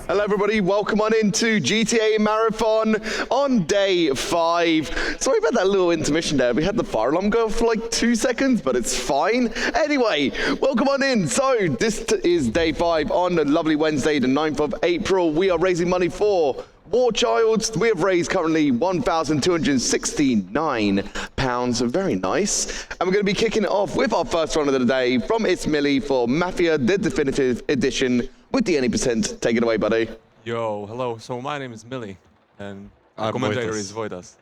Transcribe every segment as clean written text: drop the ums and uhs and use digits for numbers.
Hello everybody, welcome on into GTA Marathon on day 5. Sorry about that little intermission there. We had the fire alarm go for like 2 seconds, but it's fine. Anyway, welcome on in. So this is day 5 on a lovely Wednesday, the 9th of April. We are raising money for War Child. We have raised currently £1,269. Very nice. And we're going to be kicking it off with our first run of the day from It's Mili for Mafia, the definitive edition with the any %. Take it away, buddy. Yo, hello. So my name is Mili, and I'm commentator Voitas. is Voitas.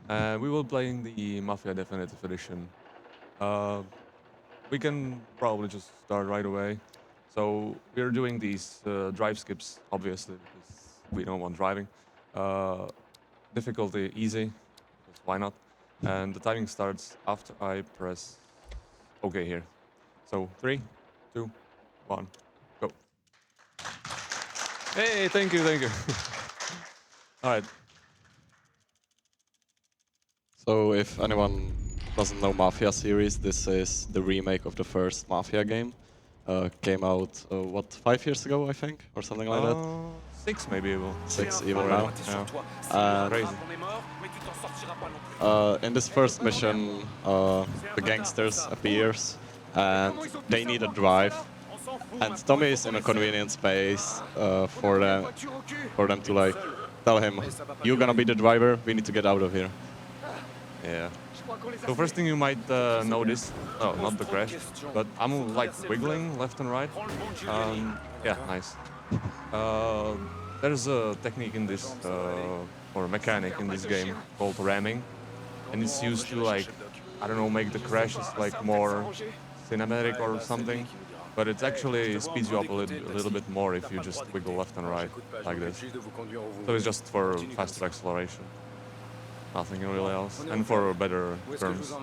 Yeah. We will playing the Mafia Definitive Edition. We can probably just start right away. So we're doing these drive skips, obviously, because we don't want driving. Difficulty easy, because why not? And the timing starts after I press OK here. So 3, 2, 1, go. Hey, thank you, thank you. All right. So if anyone doesn't know Mafia series, this is the remake of the first Mafia game. Came out, 5 years ago, I think, or something like that? 6 maybe even. 6 even now. Yeah. Crazy. In this first mission, the gangsters appears and they need a drive. And Tommy is in a convenient space for them to like tell him, you're gonna be the driver, we need to get out of here. Yeah. So first thing you might notice, oh, not the crash, but I'm like wiggling left and right. Yeah, nice. There's a technique in this, or a mechanic in this game called ramming, and it's used to like, I don't know, make the crashes like more cinematic or something. But it actually speeds you up a little bit more if you just wiggle left and right like this. So it's just for faster acceleration. Nothing really else. And for better turns.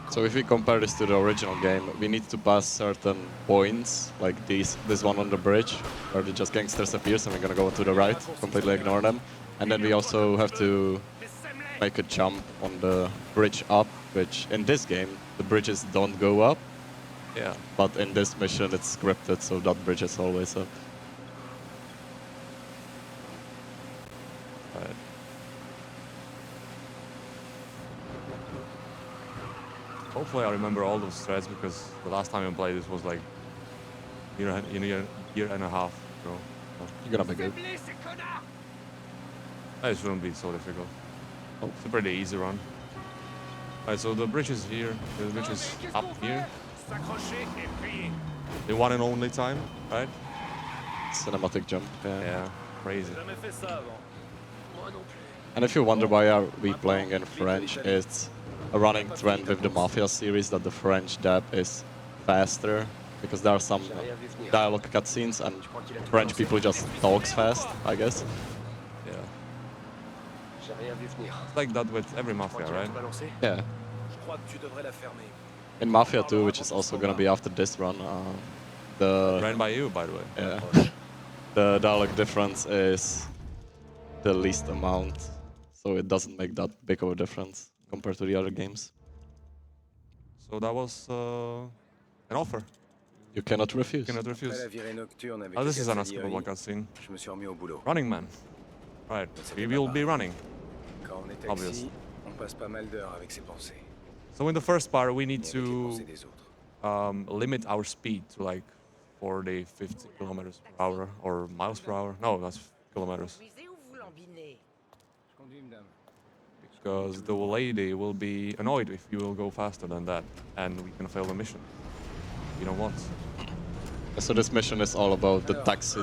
So if we compare this to the original game, we need to pass certain points, like this one on the bridge, where the just gangsters appears and we're gonna go to the right, completely ignore them. And then we also have to make a jump on the bridge up, which in this game, the bridges don't go up. Yeah. But in this mission, it's scripted, so that bridge is always up. Right. Hopefully I remember all those threads, because the last time I played this was like year and a half ago. You're gonna be good. It shouldn't be so difficult. It's a pretty easy run. Alright, so the bridge is here, the bridge is up here. The one and only time, right? Cinematic jump, Yeah, crazy. And if you wonder why are we playing in French, it's a running trend with the Mafia series that the French dub is faster, because there are some dialogue cutscenes and French people just talks fast, I guess. Yeah. It's like that with every Mafia, right? Yeah. In Mafia 2, which is also gonna be after this run, Ran by you, by the way. yeah, the dialogue difference is the least amount, so it doesn't make that big of a difference compared to the other games. So that was an offer. You cannot refuse. You cannot refuse. Oh, this is an unskippable cutscene. Running man. Right, we will be running. Obviously. So in the first part, we need to limit our speed to like 40, 50 kilometers per hour or miles per hour. No, that's kilometers. Because the lady will be annoyed if you will go faster than that, and we can fail the mission. You don't want. So this mission is all about the taxi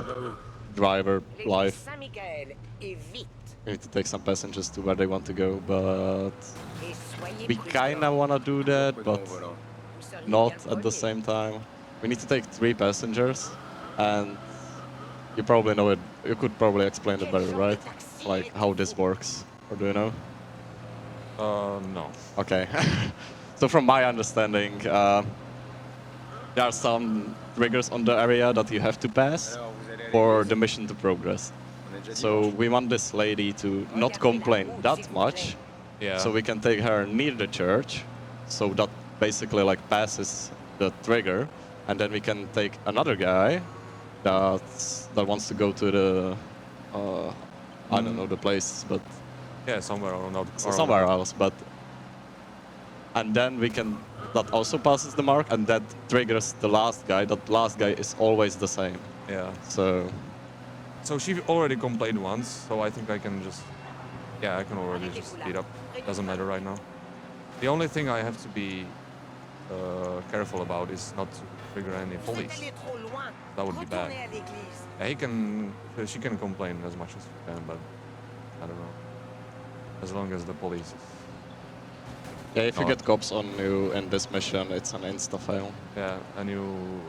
driver life. We need to take some passengers to where they want to go, but we kinda wanna do that, but not at the same time. We need to take 3 passengers, and you probably know it. You could probably explain it better, right? Like how this works, or do you know? No. Okay. So from my understanding, there are some triggers on the area that you have to pass for the mission to progress. So we want this lady to not complain that much, so we can take her near the church, so that basically like passes the trigger, and then we can take another guy that wants to go to the I don't know the place, but Yeah, somewhere or not. somewhere else. But and then we can that also passes the mark, and that triggers the last guy. That last guy is always the same. Yeah. So she already complained once, so I think I can just, yeah, I can already just speed up. Doesn't matter right now. The only thing I have to be careful about is not to trigger any police. That would be bad. Yeah, she can complain as much as she can, but I don't know. As long as the police. yeah, if you get cops on you in this mission, it's an insta fail. Yeah, and you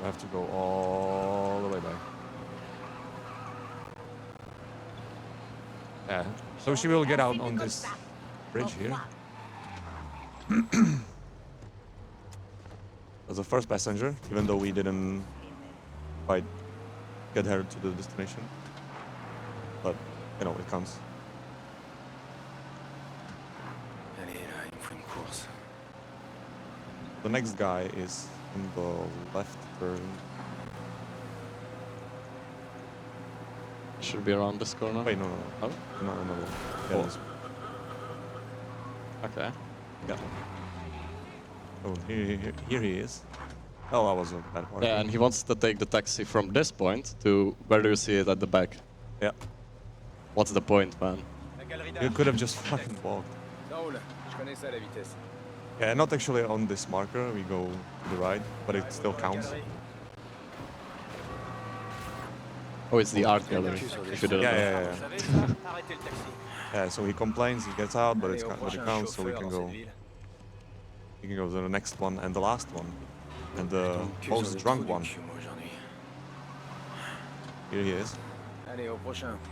have to go all the way back. Yeah, so she will get out on this bridge here. As the first passenger, even though we didn't quite get her to the destination. But, you know, it counts. The next guy is in the left turn. Should be around this corner. Wait, no. Oh? No. Yeah, Oh. this. Okay. Yeah. Oh, here he is. Oh, that was a bad part. Yeah, and he wants to take the taxi from this point to where do you see it at the back? Yeah. What's the point, man? You could have just fucking walked. Yeah, not actually on this marker. We go to the right, but it still counts. Oh, it's the art gallery. If you didn't know. Yeah. Yeah, so he complains, he gets out, but it counts, so we can go. We can go to the next one and the last one, and the most drunk one. Here he is.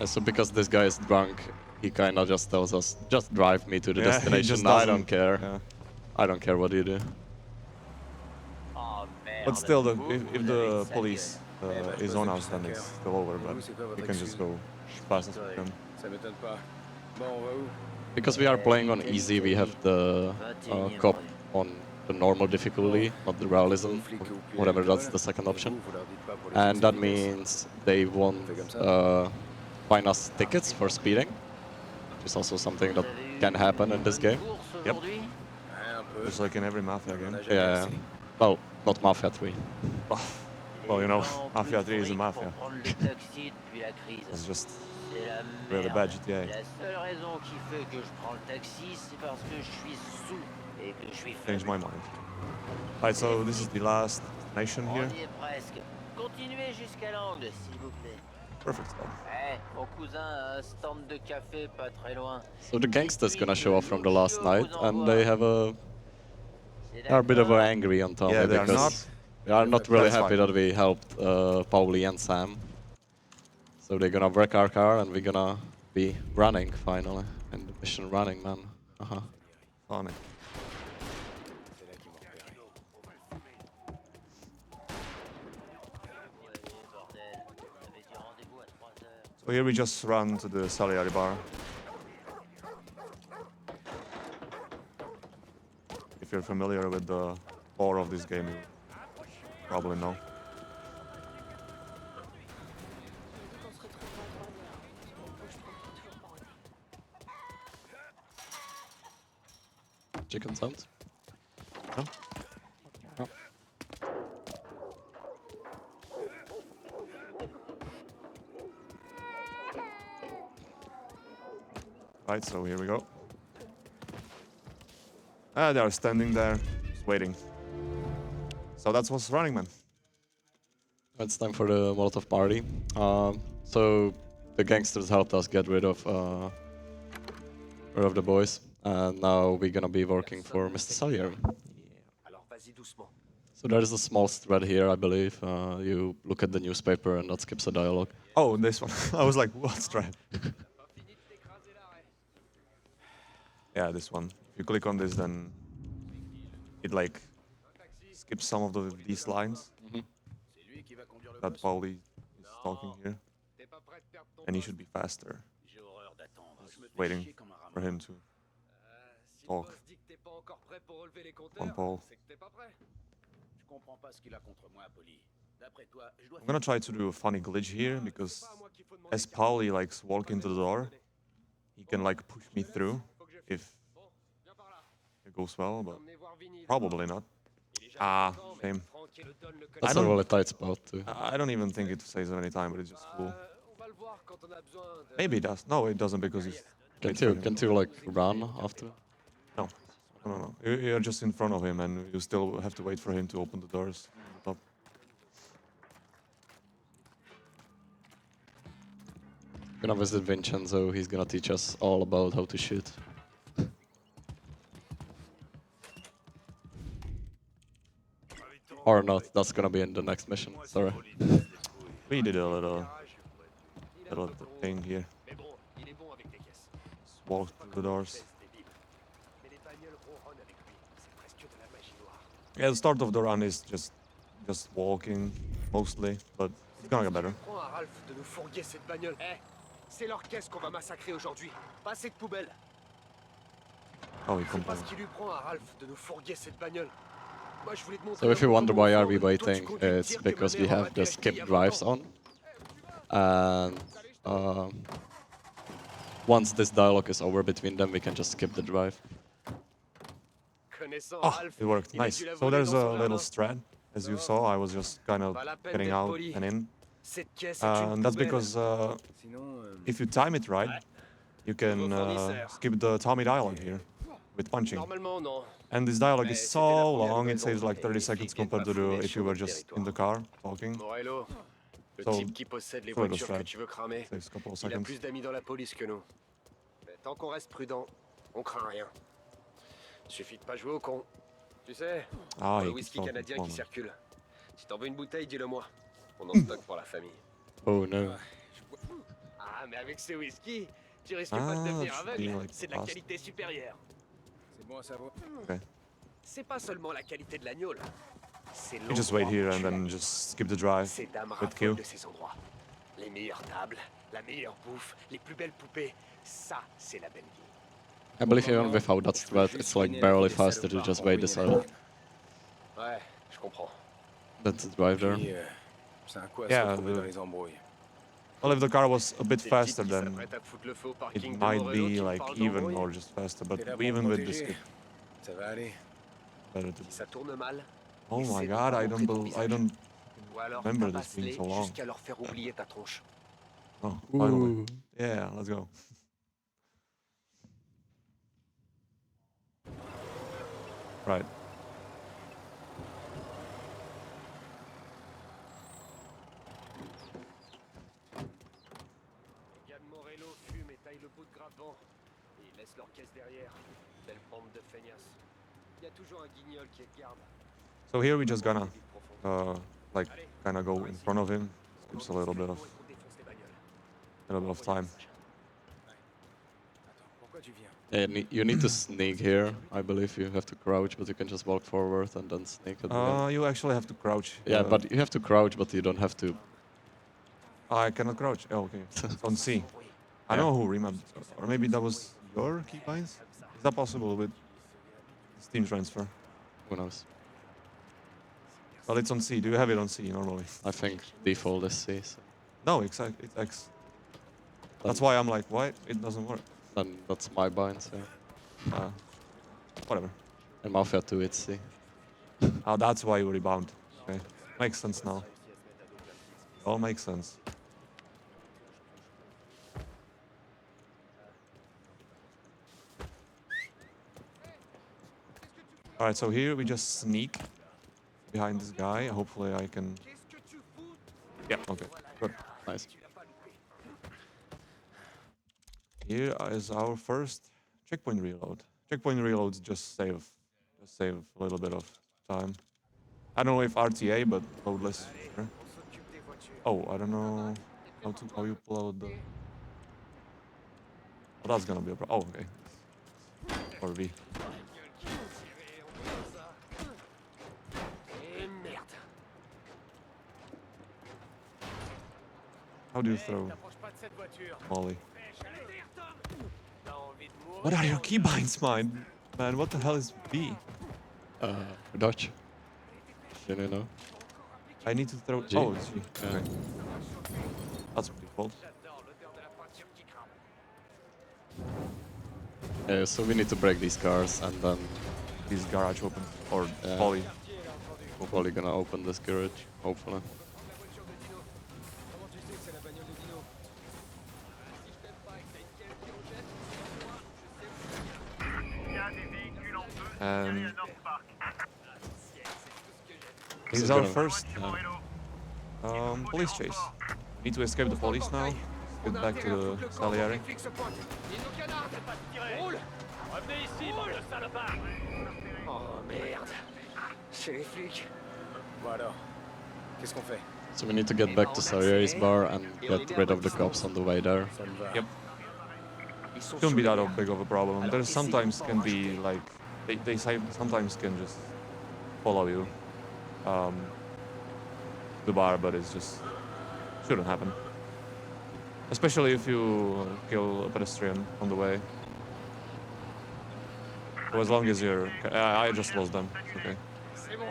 So because this guy is drunk, he kind of just tells us, just drive me to the Yeah, he destination. just I doesn't- don't care. Yeah. I don't care what you do. But still, if the police is on us, then it's still over, but we can just go as fast as we can. Because we are playing on easy, we have the cop on the normal difficulty, not the realism, whatever, that's the second option. And that means they won't fine us tickets for speeding, which is also something that can happen in this game. Yep. Just like in every Mafia game. Yeah. Well, not Mafia 3. Well, you know, Mafia 3 is a Mafia. It's just really bad GTA. Changed my mind. Alright, so this is the last nation here. Perfect stuff. So the gangster's gonna show up from the last night, and they have a... They're a bit of angry on Tommy Yeah, they are because not. they are not really That's happy fine. that we helped Pauli and Sam. So they're gonna wreck our car and we're gonna be running finally. And the mission running, man. Funny. So here we just run to the Salieri bar. If you're familiar with the lore of this game, you probably know. Chicken sounds? No? No. Right, so here we go. Ah, they are standing there, just waiting. So that's what's running, man. It's time for the Molotov party. So the gangsters helped us get rid of the boys, and now we're gonna be working for Mr. Salieri. So there is a small thread here, I believe. You look at the newspaper and that skips a dialogue. Oh, this one. I was like, what's that? Yeah, this one. If you click on this, then it like skips some of these lines that Pauli is talking here, and he should be faster. Just waiting for him to talk. Come on, Paul. I'm gonna try to do a funny glitch here because as Pauli likes walk into the door, he can like push me through if it goes well, but probably not. Ah, shame. That's a really tight spot too. I don't even think it saves any time, but it's just cool. Maybe it does. No, it doesn't because he's. Can't you like run after? No, no. You're just in front of him, and you still have to wait for him to open the doors on the top. Gonna visit Vincenzo. He's gonna teach us all about how to shoot. Or not. That's gonna be in the next mission. Sorry. We did a little thing here. Just walk through the doors. Yeah, the start of the run is just walking mostly, but it's gonna get better. Prends à Ralph de nous fourguer cette bagnole. C'est leur caisse qu'on va massacrer aujourd'hui, pas cette poubelle. Oh, he C'est pas ce complained. qui lui prend à Ralph de nous fourguer cette bagnole. Moi, je voulais te montrer So if you un wonder peu why comment are we toi, tu waiting, conduis le it's tir que because ma we mère have m'a the acheté il y skip a drives 20 ans. on. And once this dialogue is over between them, we can just skip the drive. Connaissant Oh, Ralph, it worked. il a Nice. dû la So voler there's dans a son little jardin. strat. As you saw, I was just kind of Pas la peine getting d'être out poli. and in. Cette caisse est une And that's poubelle. because Sinon, if you time it right, you can skip the Tommy dialogue here with punching. normalement, non. And this dialogue is Mais so c'était la première long, it livraison. saves like Et 30 les seconds flics viennent compared to pas fouiner if sur you were notre just in the territoire. car talking. Morello, le So, type qui possède les it's a little voitures que strat. tu veux cramer, Saves a couple of il a seconds. plus d'amis dans la police que nous. Mais tant qu'on reste prudent, on craint rien. Suffit de pas jouer au con. Tu sais, Ah, le he keeps whisky talking. canadien Come on, qui man. circule. Si t'en veux une bouteille, dis-le-moi. On en stocke pour la famille. Oh no. Ah, mais avec ces whisky, tu risques Ah, pas de that devenir should aveugle. be, like, C'est de la fast. qualité supérieure. C'est bon à savoir. Okay. C'est pas seulement la qualité de l'agneau, là. C'est You just wait l'endroit here où and tu then l'as. just skip the drive Ces dames with raffolent Q. de ces endroits. Les meilleures tables, la meilleure bouffe, les plus belles poupées. Ça, c'est la belle vie. I believe even without that strat, it's like barely faster to just wait this out Ouais, je comprends. than to drive there. Puis, c'est un coup à Yeah, se retrouver the- dans les embrouilles. Well, if the car was a bit Des faster, types qui then s'apprêtent à foutre le feu au it parking de might Morello be qui me like parlent even d'embrouille. or just faster. But T'es là pour even me with the protéger. skip, Ça va aller. better to. Si ça tourne mal, Oh essaie my de god, pas I montrer ton don't visage. remember ou alors this being tabasse-les so long. jusqu'à leur faire oublier ta tronche. Oh, finally. Ooh. Yeah, let's go. Right. Les gars de Morello fument et taillent le bout de grappant. Et ils laissent leur caisse derrière. Belle bande de feignasses. Il y a toujours un guignol qui est de garde. So here we just gonna Des vides profondes. like kind of go in front of him. Skips a little bit of time. Attends, pourquoi tu viens? Yeah, you need to sneak here. I believe you have to crouch, but you can just walk forward and then sneak at the end. You actually have to crouch. Yeah, but you have to crouch, but you don't have to. I cannot crouch. Oh, okay. It's on C. I know who remembered. Or maybe that was your keybinds? Is that possible with Steam transfer? Who knows? Well, it's on C. Do you have it on C normally? I think default is C. So No, it's X. That's why I'm like, why it doesn't work? then that's my bind. So Whatever. in Mafia 2 it's C. Oh, that's why you rebound. Okay, makes sense now. All makes sense. All right, so here we just sneak behind this guy. Hopefully, I can. Yeah. Okay. Good. Nice. Here is our first checkpoint reload. Checkpoint reloads just save a little bit of time. I don't know if RTA, but loadless. Sure. Oh, I don't know how you pull out the. Oh, that's gonna be a problem. Oh, okay. Or V. Et merde. How do you throw T'approches pas de cette voiture. Molly? T'as envie de mourir. What are your keybinds, man? Man, what the hell is V? Dodge. Didn't you know? I need to throw. G? Oh, it's G. Yeah. Okay. That's default. Yeah, so we need to break these cars and then This garage open or Yeah. poly. we're probably gonna open this garage, hopefully. Comment tu sais que c'est la bagnole de Dino? Si je t'aime pas et que t'as une qualité en jet, And This this is is our gonna- first police chase. We need to escape the police now. Get back to the Salieri. flics se pointent. Ils nous canardent. Roule. Revenez ici, bande de salopards. Oh merde. C'est les flics. Bon alors, qu'est-ce qu'on fait? So we need to get back to Salieri's bar and get rid of the cops on the way there. Ça me va. Yep. Ils sont Shouldn't be sous that les nerfs. big of a problem. There sometimes can be like they sometimes can just follow you to the bar, but it's just shouldn't happen. Especially if you kill a pedestrian on the way. So as long as you're, I just lost them. It's okay. C'est bon.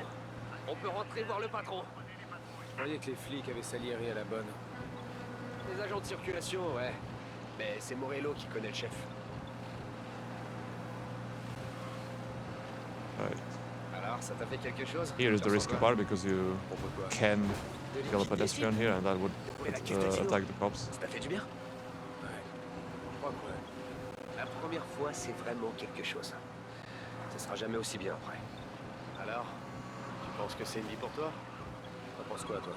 On peut rentrer voir le patron. Je croyais que les flics avaient Salieri à la bonne. Les agents de circulation, ouais. Mais c'est Morello qui connaît le chef. Right. Alors, ça t'a fait quelque chose? Here is the T'en risky sens quoi? part because you Propos de quoi? can De kill a liquider pedestrian ici? here, and that would Pour la cuve de Dino. attack the cops. Ça t'a fait du bien? Ouais. Je crois que ouais. La première fois, c'est vraiment quelque chose. Ça sera jamais aussi bien après. Alors, tu penses que c'est une vie pour toi? T'en penses quoi, toi?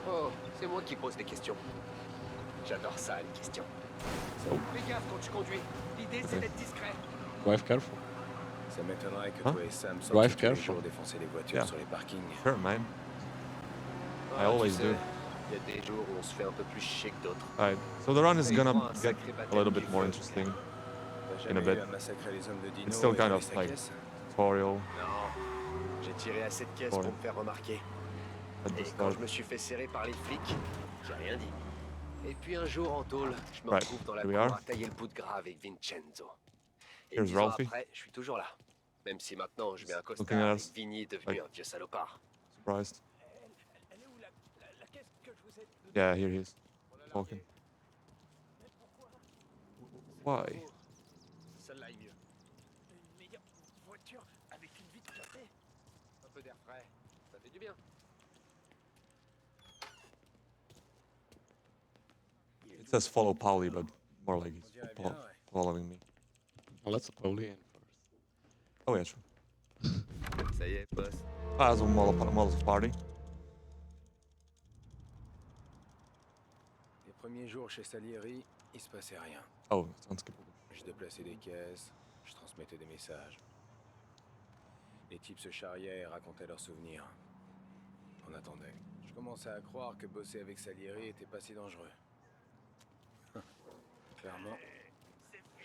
Oh, c'est moi qui pose des questions. J'adore ça, les questions. Fais gaffe quand tu conduis. L'idée, c'est d'être discret. Drive careful. Ça m'étonnerait que Hein? toi et Sam Drive sortiez tous les careful. jours défoncer les voitures Yeah. sur les parkings. Sure, man. I Ah, always tu sais, do. Il y a des jours où on se fait un peu plus chier que d'autres. Right. So the run is Il gonna prend un get sacré a baptême little du bit more feu. interesting. T'as In a jamais bit. eu à massacrer les hommes de Dino It's still et kind voler of sa like caisse? tutorial Non, j'ai tiré à cette caisse Ouais. pour me faire remarquer. at the Et quand start. je me suis fait serrer par les flics, j'ai rien dit. Et puis un jour en tôle, je me Right, retrouve dans la here we cour are. à tailler le bout de gras avec Vincenzo. Et Here's 10 ans Ralphie. après, je suis toujours là. Même si maintenant je mets un Looking costard at et us, Vinny est devenu like- un vieux salopard. Surprised. Elle est où la caisse que je vous ai donnée? Yeah, here he is. Talking. Why? Celle-là est mieux. Une meilleure voiture avec une vitre cassée. Un peu d'air frais, ça fait du bien. It says follow Pauli, but more like he's dirait fo- bien, ouais. following me. Well, let's Poli in first. Oh yeah, sure. Ça y est, boss. Ah, as a Molotov party. Les premiers jours chez Salieri, il se passait rien. Oh, it's unskippable. Je déplaçais des caisses, je transmettais des messages. Les types se charriaient et racontaient leurs souvenirs. On attendait. Je commençais à croire que bosser avec Salieri était pas si dangereux. Clairement,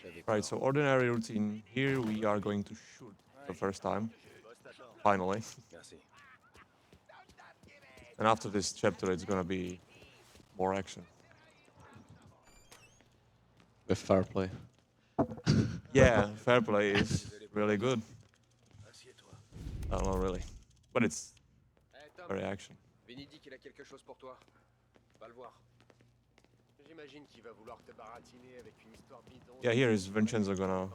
j'avais Right, tort. so ordinary routine. Here we are going to shoot the first time. Finally. Merci. And after this chapter, it's gonna be more action. With fair play. Yeah, fair play is really good. Assieds-toi. Not really. But it's Hey, Tom, very action. Vinny dit qu'il a quelque chose pour toi. Va le voir. J'imagine qu'il va vouloir te baratiner avec une histoire bidon. Yeah, here is Vincenzo gonna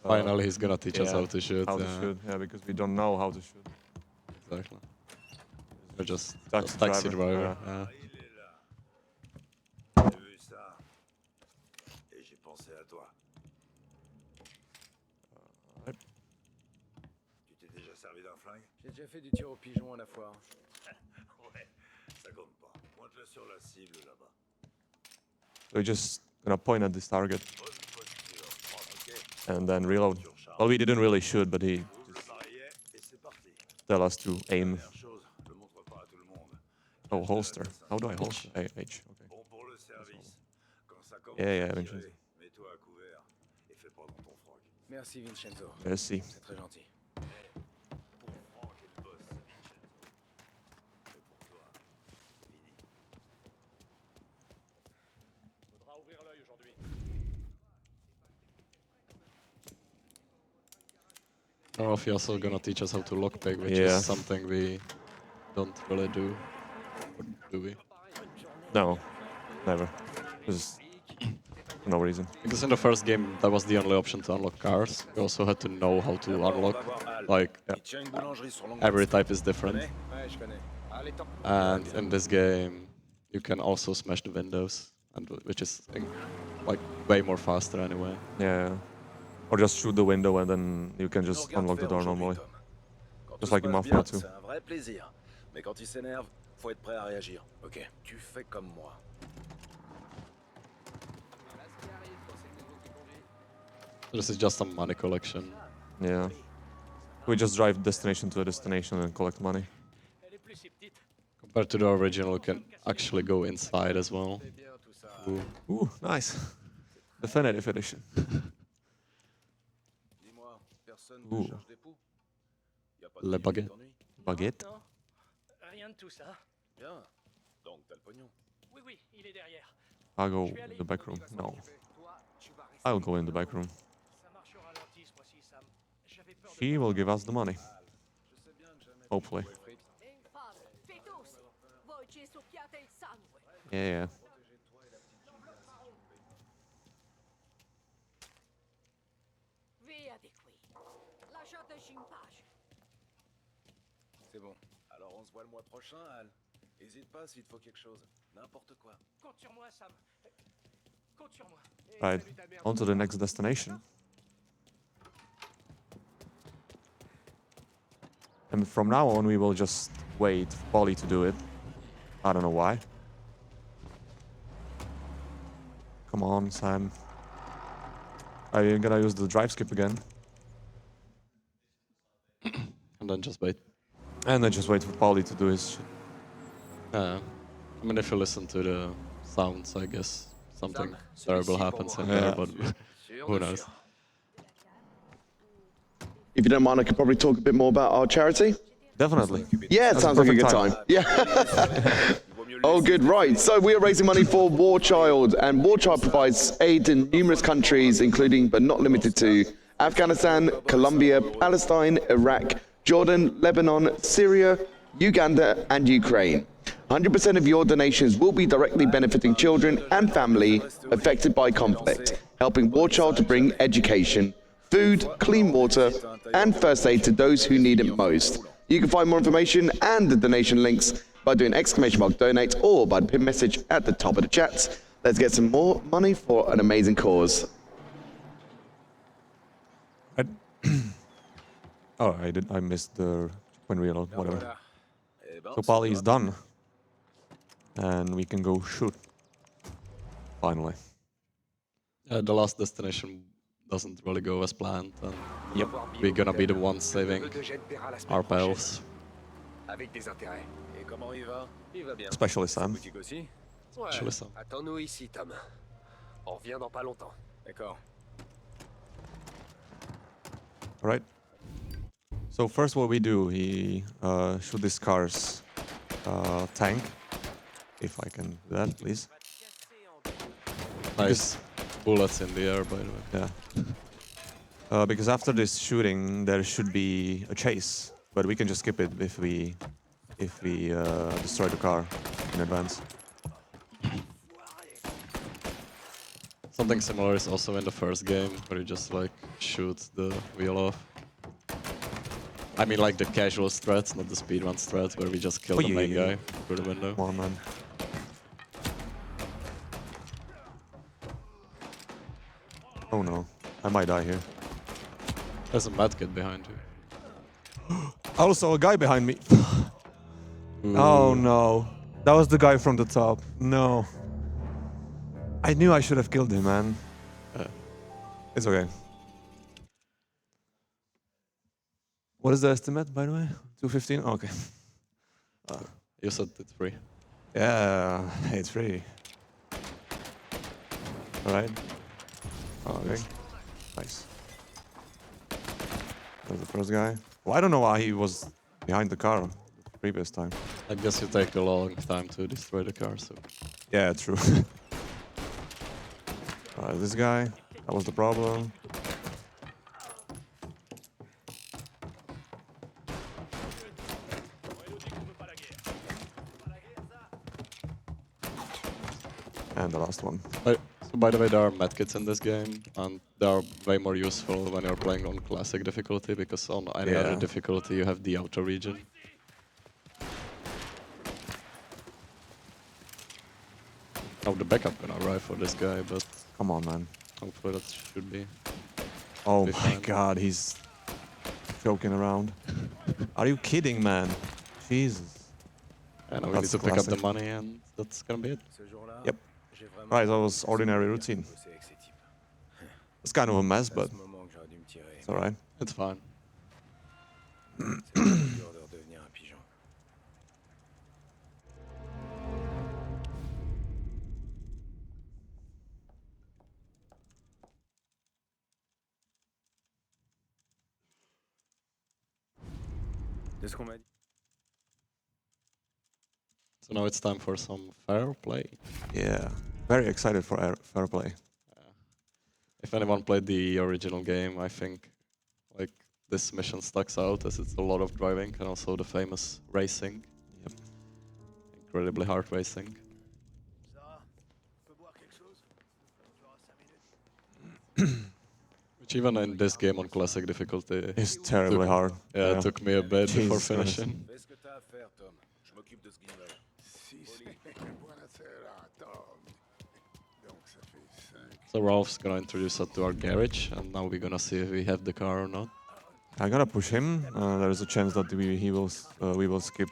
Finally, he's gonna teach us yeah, how to shoot. how to shoot. Yeah, because we don't know how to shoot. Exactly. We're just Taxi a taxi driver, driver. yeah. Yeah. Il est là. J'ai vu ça. Et j'ai pensé à toi. Right. Tu t'es déjà servi d'un flingue? J'ai déjà fait du tir au pigeon à la foire. Ouais, ça compte pas. Monte-le sur la cible là-bas. So we're just gonna point at this target Bonne posture. Ok. and then reload. Well, we didn't really shoot, but he Roule l'arrière et c'est parti. tell us to aim. Première chose, le montre pas à tout le monde. Oh, holster. How do I holster? H. Okay. Bon pour le service. Quand ça commence Yeah, à tirer, Vincenzo. mets-toi à couvert et fais pas dans ton froc. Merci Vincenzo. Let's see. C'est très gentil. Pour Franck et le boss, Vincenzo. Et pour toi, Vinny. Faudra ouvrir l'œil aujourd'hui. Mafia also gonna teach us how to lockpick, which Yeah. is something we don't really do. Or do we? No, never. Just for no reason. Because in the first game, that was the only option to unlock cars. You also had to know how to unlock. Like, Il tient une boulangerie sur Longue every Street. type is different. Connais? Ouais, je connais. Allez, tant. And in this game, you can also smash the windows, and which is like way more faster anyway. Yeah. Or just shoot the window and then you can Nous just regarde unlock the faire door aujourd'hui, normally. Tom. Quand Just tout like se in passe Mafia bien, too. c'est un vrai plaisir. Mais quand il s'énerve, faut être prêt à réagir. Ok, tu fais comme moi. So this is just some money collection. Yeah. We just drive destination to a destination and collect money. Compared to the original, you can actually go inside as well. Ooh. Ooh, nice. Definitive edition. Dis-moi, personne Ouh. ne cherche des poux? Y a pas de Le fille qui baguette. t'ennuie? Baguette? Non, rien de tout ça. Bien. Donc t'as le pognon. Oui, oui, il est derrière. I'll go in the back room. No. I'll go in the back room. Ça marche au ralenti ce mois-ci, Sam. J'avais peur de She will give us the money. Hopefully. Infame, fetosi, voi ci succhiate il sangue. Yeah. Via di qui. Lasciateci in pace. C'est bon. Alors on se voit le mois prochain, Al. Hésite pas s'il te faut quelque chose. N'importe quoi. Compte sur moi, Sam. Compte sur moi. Right. On to the next destination. And from now on, we will just wait for Polly to do it. I don't know why. Come on, Sam. I'm gonna use the drive skip again. And then just wait. And then just wait for Polly to do his shit. I mean, if you listen to the sounds, I guess something terrible happens in Yeah. there, but who knows? If you don't mind, I could probably talk a bit more about our charity. Definitely. Yeah, it That's sounds like a perfect good time. Yeah. Oh, good. Right. So we are raising money for War Child, and War Child provides aid in numerous countries, including but not limited to Afghanistan, Colombia, Palestine, Iraq, Jordan, Lebanon, Syria, Uganda, and Ukraine. 100% of your donations will be directly benefiting children and family affected by conflict, helping War Child to bring education, food, clean water, and first aid to those who need it most. You can find more information and the donation links by doing !donate or by the pin message at the top of the chat. Let's get some more money for an amazing cause. Oh, I missed the when reload, whatever. Voilà. Eh ben, So Polly is done. And we can go shoot. Finally. The last destination doesn't really go as planned, and Yep. we're gonna be the ones saving our pals. Avec des intérêts. Et comment il va? Il va bien. Especially Sam. Boutique aussi? Ouais. Actually, Sam. Attends-nous ici, Tom. On revient dans pas longtemps. D'accord. Right. So first what we do, we shoot this car's tank. If I can do that, please. Nice bullets in the air, by the way. Yeah. Because after this shooting, there should be a chase, but we can just skip it if we destroy the car in advance. Something similar is also in the first game, where you just like shoot the wheel off. I mean, like the casual strats, not the speedrun strats, where we just kill the main guy through the window. Come on, man. Oh no, I might die here. There's a medkit behind you. Also, a guy behind me. Oh no, that was the guy from the top. No. I knew I should have killed him, man. It's okay. What is the estimate, by the way? 215? Okay. You said it's free. Yeah, it's free. Alright. Okay. Nice. There's the first guy. Well, I don't know why he was behind the car the previous time. I guess you take a long time to destroy the car, so... Yeah, true. Alright, this guy. That was the problem. And the last one. So by the way, there are medkits in this game, and they are way more useful when you're playing on classic difficulty, because on any other Yeah. difficulty you have the outer region. Oh, the backup gonna arrive for this guy, but Come on, man. hopefully that should be. Oh Be my fine. god, he's joking around. Are you kidding, man? Jesus. And now we That's need to pick up the classic. money, and that's gonna be it. Ce jour-là, Yep. j'ai vraiment Right, that envie was de ordinary souvenir routine. de bosser avec ces types. It's kind of a mess, C'est à but ce moment que j'aurais dû me tirer. it's alright. It's fine. C'est vraiment dur de redevenir un pigeon. De ce qu'on m'a dit. So now it's time for some fair play. Yeah. Very excited for fair play. If anyone played the original game, I think like this mission sticks out as it's a lot of driving and also the famous racing. Yep. Incredibly hard racing. Sarah, on peut boire quelque chose? Tu auras 5 minutes. Which even in this game on classic difficulty It's terribly hard. it took me a bit before Jesus Christ. finishing. Fais ce que t'as à faire, Tom. Je m'occupe de ce guignol. Buonasera, Tom. Donc ça fait 5. So Ralph's gonna introduce us to our garage, and now we're gonna see if we have the car or not. I'm gonna push him. There is a chance that we will skip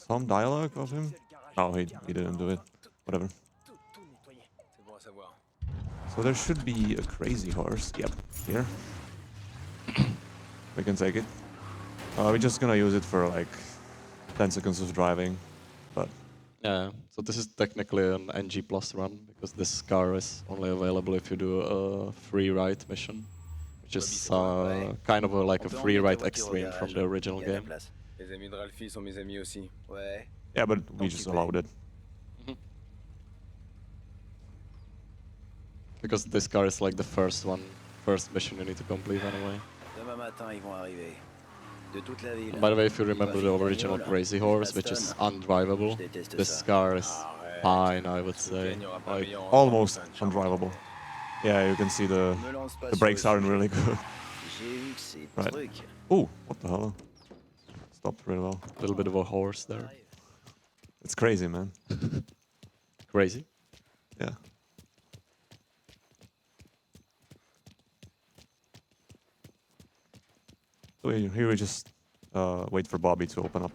some dialogue of him. No, he didn't do it. Whatever. C'est bon à savoir. So there should be a crazy horse. Yep, here. We can take it. We're just gonna use it for like 10 seconds of driving, but Yeah, so this is technically an NG plus run, because this car is only available if you do a free ride mission, which is kind of like a free ride extreme from the original game. Les amis de Ralphie sont mes amis aussi. Ouais. yeah, but we just allowed it. Because this car is like the first mission you need to complete anyway. Demain matin, ils vont arriver. De toute la ville. And by the way, if you remember the original Crazy Horse, which is undrivable, this car is fine, I would say. Like, Almost undrivable. Yeah, you can see the brakes aren't really good. J'ai vu que ces Right. trucs. Ooh, what the hell? Stopped really well. a little bit of a horse there. It's crazy, man. Crazy. Yeah. So here we just wait for Bobby to open up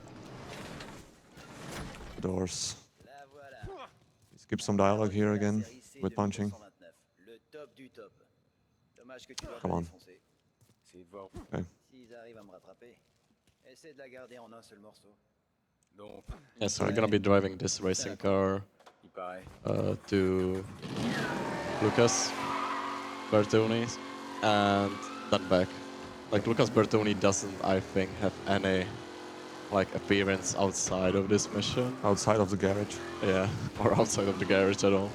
the doors. La voilà. Skip some dialogue here again with punching. Le top du top. Dommage que tu dois Come pas on. défoncer. C'est de voir. Okay. S'ils arrivent à me rattraper, essaie de la garder en un seul morceau. Donc, Yeah, so we're gonna be driving this racing car il paraît. to Lucas Bertoni and then back. Like Lucas Bertoni doesn't, I think, have any like appearance outside of this mission. Outside of the garage. Yeah, or outside of the garage at all.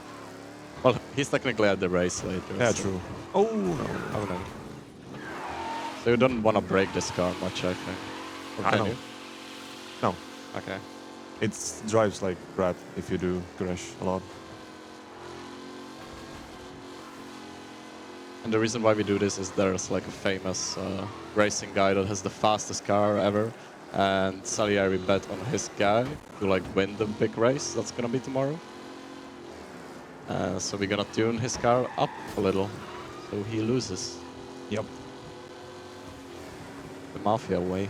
Well, he's technically at the race later. Yeah, so- true. Oh no. Oh no. So you don't want to break this car much, I think. Or I can know. you? No. Okay. It drives like crap if you do crash a lot. And the reason why we do this is there's like a famous racing guy that has the fastest car ever, and Salieri bet on his guy to like win the big race that's gonna be tomorrow. So we're gonna tune his car up a little, so he loses Yep. the Mafia way.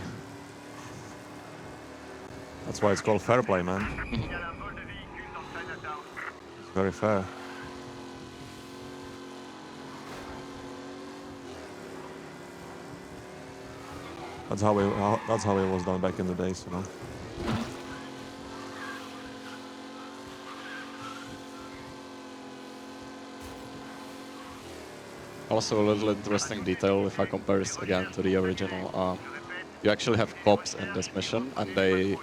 That's why it's called fair play, man. It's very fair. That's how it was done back in the days, you know. Also a little interesting detail if I compare this again to the original. You actually have cops in this mission, and they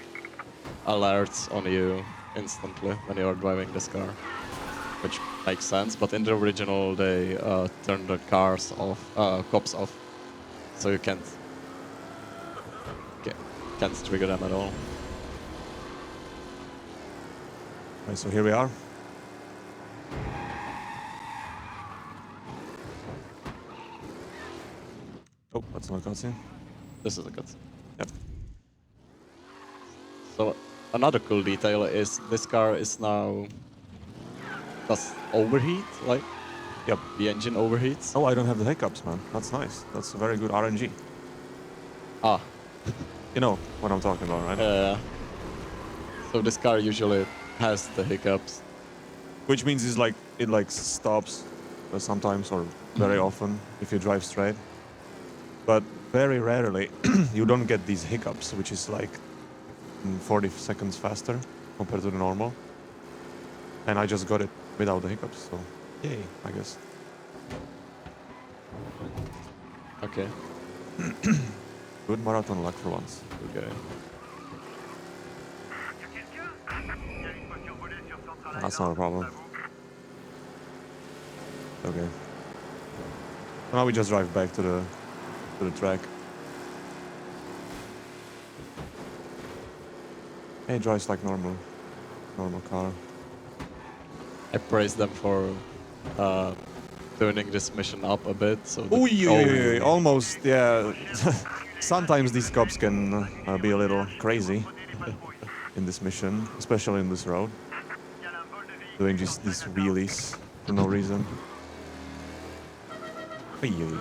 alert on you instantly when you are driving this car, which makes sense. But in the original, they turn the cars off, cops off, so you can't trigger them at all. Right, so here we are. Oh, that's not a cutscene. This is a good. Yep. So another cool detail is this car is now does overheat, like Yep. the engine overheats. Oh, I don't have the hiccups, man. That's nice. That's a very good RNG. Ah, You know what I'm talking about, right? so this car usually has the hiccups. Which means it's like it like stops sometimes or very often if you drive straight. But very rarely you don't get these hiccups, which is like 40 seconds faster compared to the normal. And I just got it without the hiccups, so yay, I guess. Okay. Good marathon luck for once. Okay. That's not a problem. Okay. Now we just drive back to the track. Hey, it drives like normal car. I praise them for turning this mission up a bit. So Almost, yeah. Sometimes these cops can be a little crazy in this mission, especially in this road. Doing just these wheelies for no reason. Oy, oy, oy.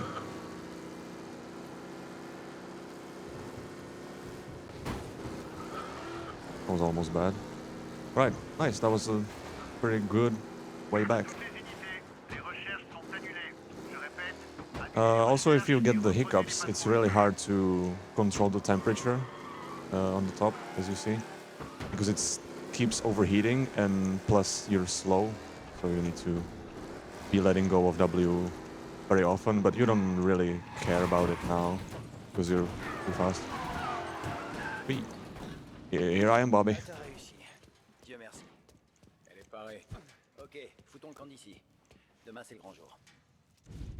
That was almost bad. Right, nice. That was a pretty good way back. Also, if you get the hiccups, it's really hard to control the temperature on the top, as you see, because it keeps overheating, and plus you're slow, so you need to be letting go of W very often, but you don't really care about it now because you're too fast. Whee. Here I am, Bobby. T'as réussi. Dieu merci. Elle est parée. Ok, foutons le camp d'ici. Demain, c'est le grand jour.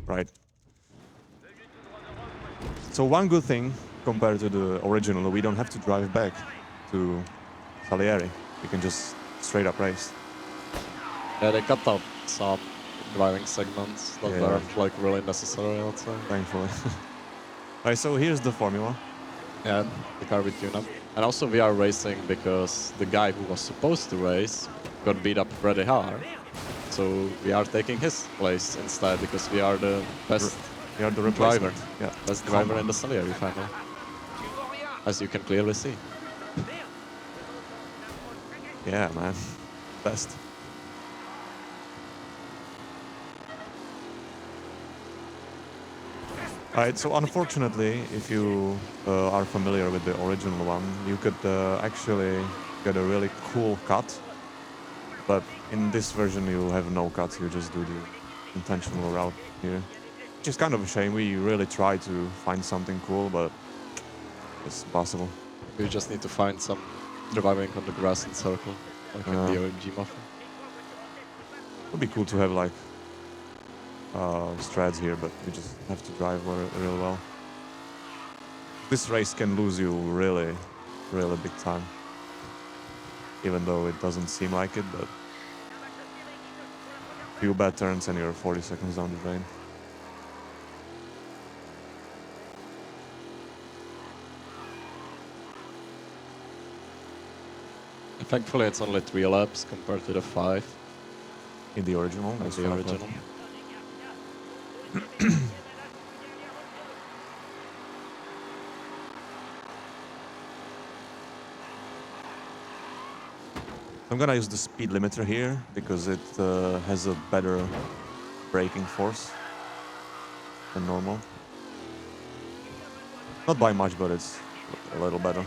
Right. So one good thing compared to the original, we don't have to drive back to Salieri. We can just straight up race. Yeah, they cut out some driving segments that Yeah. weren't like really necessary, I'd say. Thankfully. Alright, so here's the formula. Yeah, the car with tune-up. And also we are racing because the guy who was supposed to race got beat up pretty hard. So we are taking his place instead because we are the best We are the driver. replacement. Yeah. Best driver in the Salieri final. As you can clearly see. Yeah, man. Best. Alright, so unfortunately, if you are familiar with the original one, you could actually get a really cool cut. But in this version, you have no cuts, you just do the intentional route here. Which is kind of a shame. We really try to find something cool, but it's impossible. You just need to find some driving on the grass in circle, like in the OMG Mafia. It would be cool to have like strats here, but you just have to drive real well. This race can lose you really big time. Even though it doesn't seem like it, but few bad turns and you're 40 seconds down the drain. Thankfully, it's only 3 laps compared to the 5 In the original? in That's the fair original. I'm gonna use the speed limiter here because it has a better braking force than normal. Not by much, but it's a little better.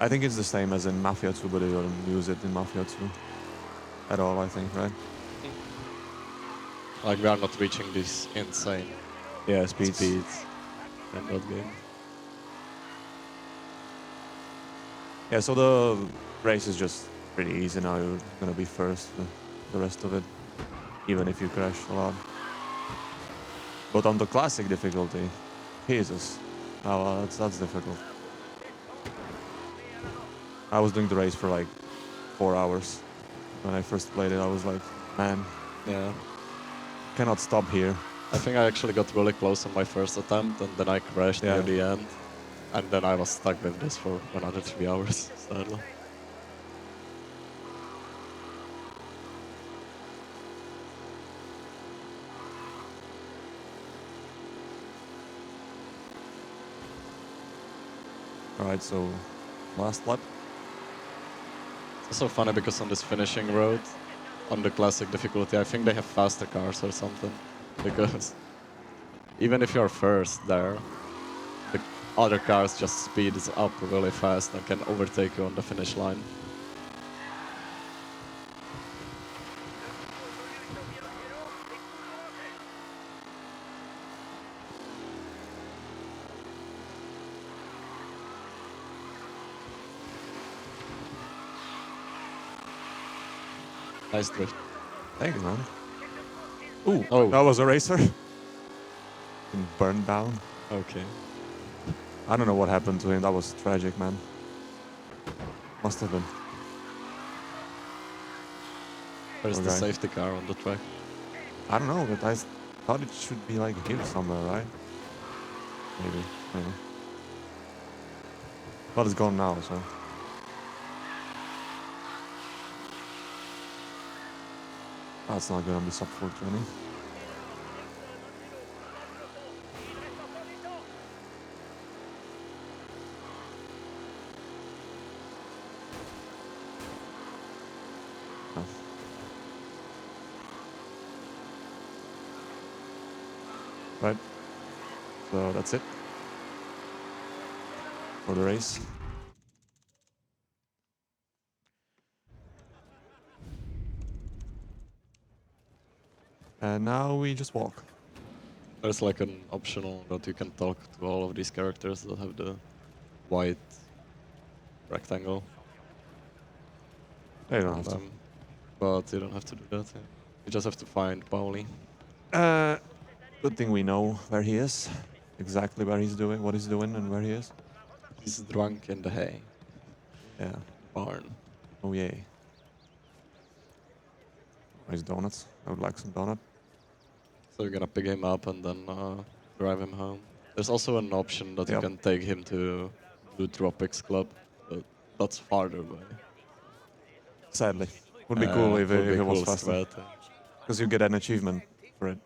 I think it's the same as in Mafia 2, but they don't use it in Mafia 2 at all, I think, right? Like, we are not reaching these insane Yeah, speeds. in that game. Yeah, so the race is just pretty easy now. You're gonna be first for the rest of it, even if you crash a lot. But on the classic difficulty, Jesus, oh, that's difficult. I was doing the race for like 4 hours. When I first played it, I was like, man, Yeah. cannot stop here. I think I actually got really close on my first attempt, and then I crashed near the end. And then I was stuck with this for another 3 hours, sadly. Alright, so last lap. It's also funny because on this finishing road, on the classic difficulty, I think they have faster cars or something. Because even if you're first there, the other cars just speeds up really fast and can overtake you on the finish line. Nice drift. Thank you, man. Ooh, Oh. that was a racer. Been burned down. Okay. I don't know what happened to him. That was tragic, man. Must have been. Where's the Okay. safety car on the track? I don't know, but I thought it should be like here somewhere, right? Maybe, maybe. But it's gone now, so. That's not good on the sub 4 training. Right. So that's it for the race. And now we just walk. There's like an optional that you can talk to all of these characters that have the white rectangle. You don't have to. But you don't have to do that. Yeah. You just have to find Pauli. Good thing we know where he is. Exactly where he's doing, what he's doing, and where he is. He's drunk in the hay. Yeah. Barn. Oh, yay. Nice donuts. I would like some donut. So you're gonna pick him up and then drive him home. There's also an option that you can take him to Blue Tropics Club, but that's farther away. Sadly. Would be cool if it was faster. Sweat. Because you get an achievement for it.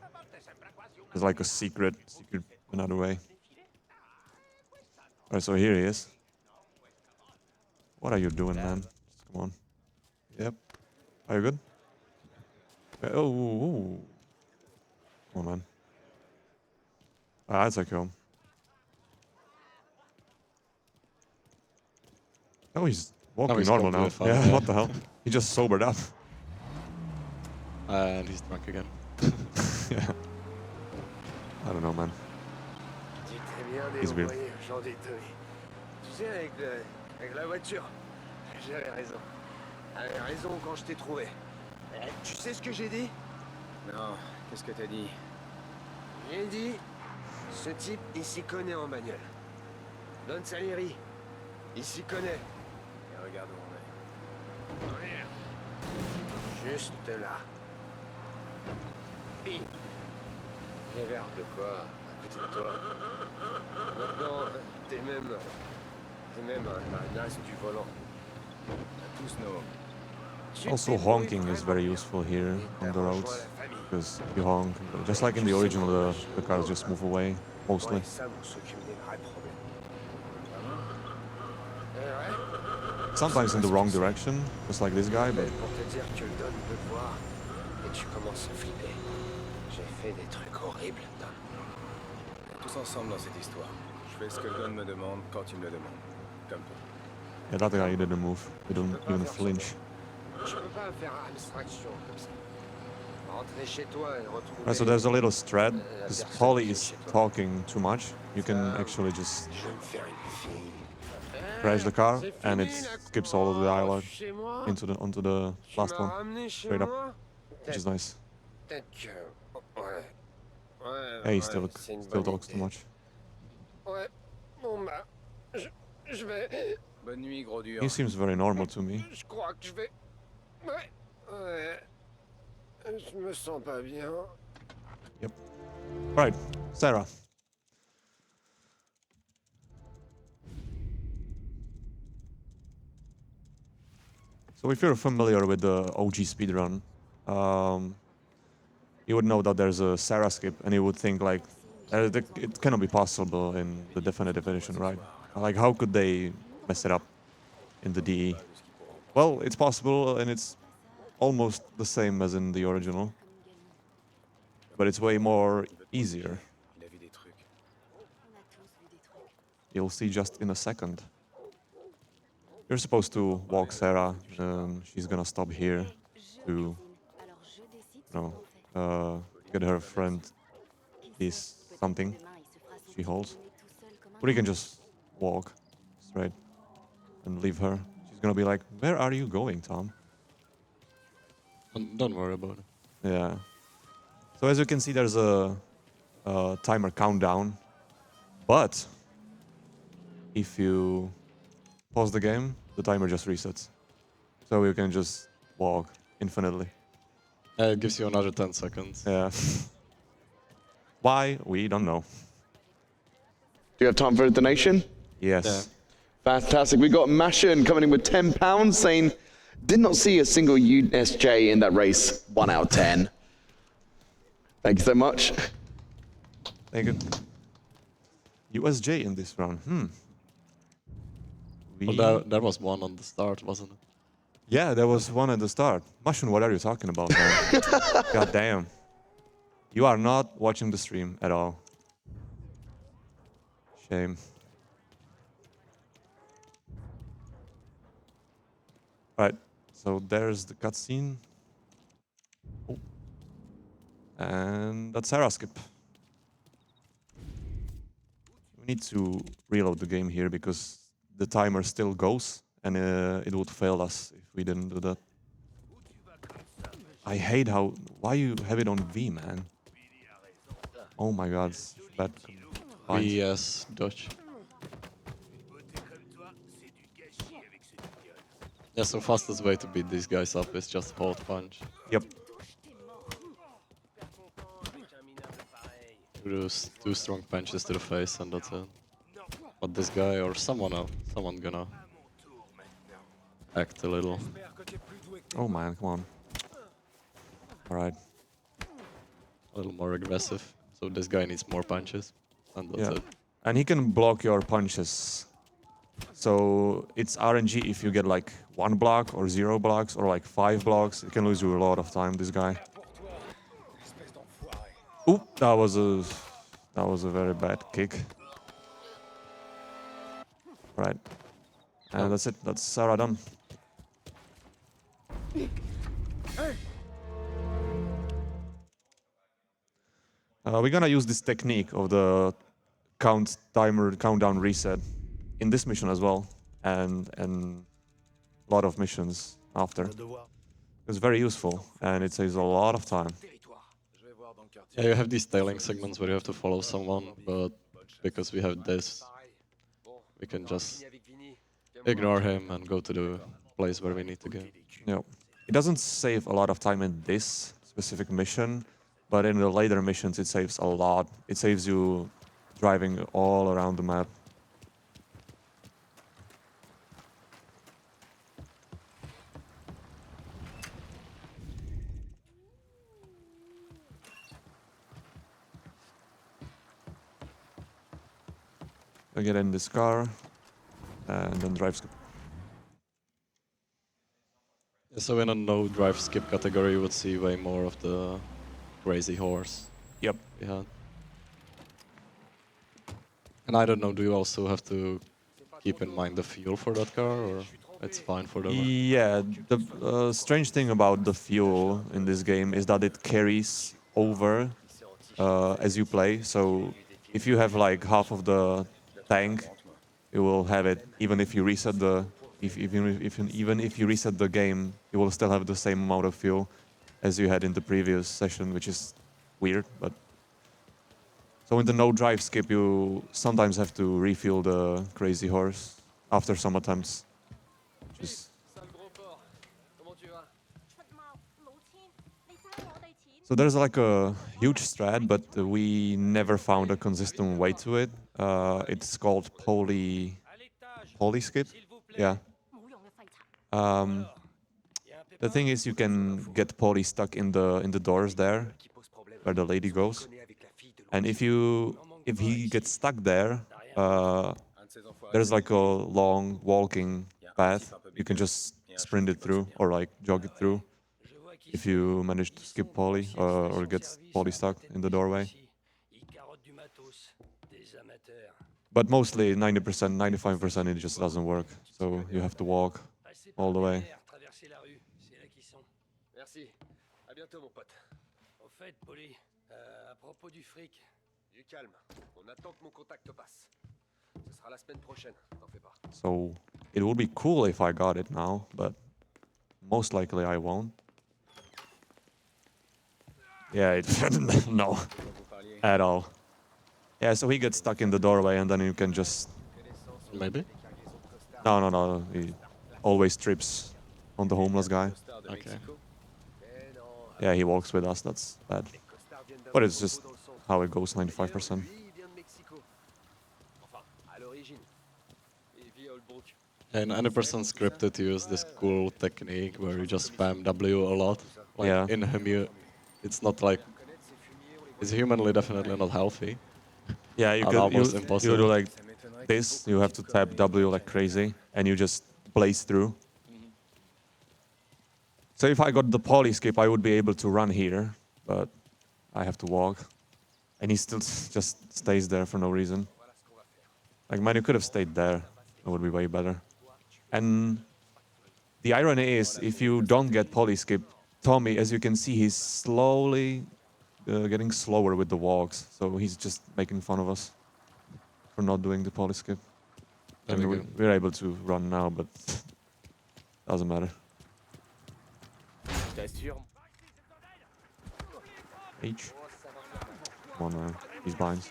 It's like a secret another way. Alright, so here he is. What are you doing, man? Just come on. Yep. Are you good? Okay. Oh, ooh. Come on, man. Ah, that's okay. Home. Oh, he's walking he's normal now. completely Yeah, fine, yeah. what the hell? He just sobered up. And he's drunk again. Yeah. I don't know, man. Tu t'es bien He's weird. débrouillé aujourd'hui, Tony. Tu sais, avec la voiture, j'avais raison. J'avais raison quand je t'ai trouvé. Tu sais ce que j'ai dit? Non, qu'est-ce que t'as dit? J'ai dit, ce type, il s'y connaît en bagnole. Don Salieri, il s'y connaît. Et regarde où on est. Regarde. Juste là. Puis, j'ai l'air de quoi à côté de toi. Maintenant, t'es même un as du volant. Tous nos... Also, honking is very useful here on the roads. Because you honk, just like in the original, the cars just move away, mostly. Sometimes in the wrong direction, just like this guy, but... Pour te dire que Don veut te voir, et tu commences à flipper. J'ai fait des trucs horribles, Don. Tous ensemble dans cette histoire. Je fais ce que Don me demande quand il me le demande. Comme toi. Yeah, that guy didn't move. He didn't even flinch. Je peux pas faire abstraction comme ça. Rentrer chez toi et retrouver... Right, so there's a little strat, because Polly is talking too much. You can actually just crash the car, and it skips all of the dialogue onto the last one, straight up, which is nice. Peut-être que... Ouais. Ouais, Hey, he ouais, c'est une still bonne talks too idée. much. Ouais. Bon bah... Je vais... Bonne nuit, gros dur. He seems very normal to me. Je crois que je vais... Ouais. Ouais. Je me sens pas bien. Yep. Right, Sarah. So if you're familiar with the OG speedrun, you would know that there's a Sarah skip, and you would think like, it cannot be possible in the definitive edition, right? Like, how could they mess it up in the DE? Well, it's possible, and it's almost the same as in the original, but it's way more easier. Il a vu des trucs. You'll see just in a second. You're supposed to walk Sarah, and she's gonna stop here to, get her friend this something she holds. Or you can just walk straight and leave her. She's gonna be like, "Where are you going, Tom?" Don't worry about it. Yeah. So as you can see, there's a timer countdown, but if you pause the game, the timer just resets. So you can just walk infinitely. It gives you another 10 seconds. Yeah. Why? We don't know. Do you have time for a donation? Yes. Yeah. Fantastic. We got Mashin coming in with £10 saying, did not see a single USJ in that race. 1 out of 10. Thank you so much. Thank you. USJ in this round. Well, there was one on the start, wasn't it? Yeah, there was one at the start. Mushroom, what are you talking about, man? God damn. You are not watching the stream at all. Shame. Right, so there's the cutscene. Oh. And that's Sarah skip. We need to reload the game here because the timer still goes, and it would fail us if we didn't do that. I hate how... Why you have it on V, man? Oh my god, it's bad. VS Dutch. Yeah, so fastest way to beat these guys up is just hold punch. Yep. Do two strong punches to the face and that's it. But this guy or someone else, someone gonna act a little. Oh man, come on. Alright. A little more aggressive. So this guy needs more punches. And that's Yeah. it. And he can block your punches. So it's RNG if you get like 1 block or 0 blocks or like 5 blocks. It can lose you a lot of time, this guy. Oop, that was a very bad kick. Right. And that's it. That's Sarah done. We're gonna use this technique of the countdown reset in this mission as well, and a lot of missions after. It's very useful, and it saves a lot of time. Yeah, you have these tailing segments where you have to follow someone, but because we have this, we can just ignore him and go to the place where we need to go. Yeah. It doesn't save a lot of time in this specific mission, but in the later missions it saves a lot. It saves you driving all around the map. I get in this car and then drive skip. So in a no drive skip category, you would see way more of the crazy horse. Yep. Yeah. And I don't know, do you also have to keep in mind the fuel for that car, or it's fine for the... Yeah, the strange thing about the fuel in this game is that it carries over as you play. So if you have like half of the tank, you will have it even if you reset the even if you reset the game, you will still have the same amount of fuel as you had in the previous session, which is weird. But so in the no drive skip, you sometimes have to refuel the crazy horse, after some attempts. Just Sale gros porc. Comment tu vas? so there's like a huge strat, but we never found a consistent way to it. It's called poly skip. Yeah. The thing is, you can get poly stuck in the doors there, where the lady goes, and if he gets stuck there, there's like a long walking path. You can just sprint it through or like jog it through if you manage to skip poly or get poly stuck in the doorway. But mostly 90%, 95% it just doesn't work. So you have to walk all the way. Merci. À bientôt, mon pote. Au fait, Polly, à propos du fric. Du calme. On attend que mon contact passe. Ce sera la semaine prochaine, t'en fais pas. So it would be cool if I got it now, but most likely I won't. Yeah, no, at all. Yeah, so he gets stuck in the doorway and then you can just... Maybe? No. He always trips on the homeless guy. Okay. Yeah, he walks with us, that's bad. But it's just how it goes 95%. And 90% scripted use this cool technique where you just spam W a lot. Like Yeah. in Hemu, it's not like... It's humanly definitely not healthy. Yeah, you almost impossible. you do like this, you have to tap W like crazy, and you just blaze through. So if I got the poly skip, I would be able to run here, but I have to walk. And he still just stays there for no reason. Like, man, you could have stayed there. It would be way better. And the irony is, if you don't get poly skip, Tommy, as you can see, he's slowly getting slower with the walks. So he's just making fun of us for not doing the poly skip. There And we go. we're able to run now, but doesn't matter. H. Come on, man. He's blind.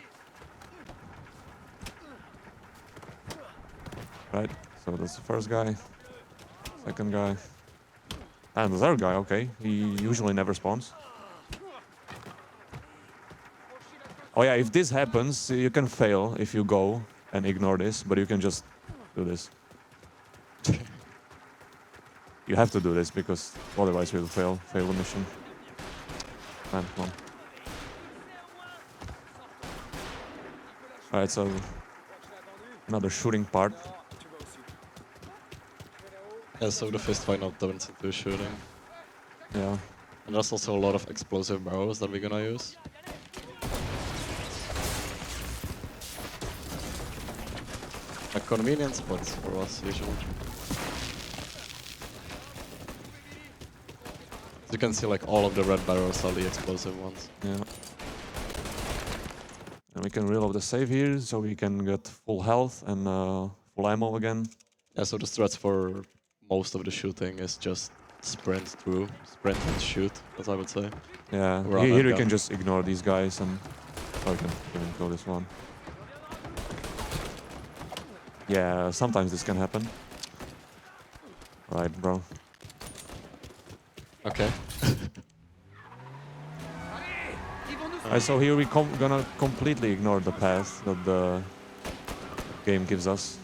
Right, so that's the first guy. Second guy. And the third guy, okay. He usually never spawns. Oh yeah, if this happens, you can fail if you go and ignore this, but you can just do this. You have to do this because otherwise you'll fail the mission. Man, come on. Alright, so another shooting part. Yeah, so the fist fight now turns into shooting. Yeah. And there's also a lot of explosive barrels that we're gonna use. A convenient spot for us, usually. As you can see, like, all of the red barrels are the explosive ones. Yeah. And we can reload the save here, so we can get full health and full ammo again. Yeah, so the strats for most of the shooting is just sprint and shoot, as I would say. Yeah, Run here and you gun. can just ignore these guys and... Oh, I can even kill this one. Yeah, sometimes this can happen. Right, bro. Okay. Alright, so here we gonna completely ignore the path that the game gives us.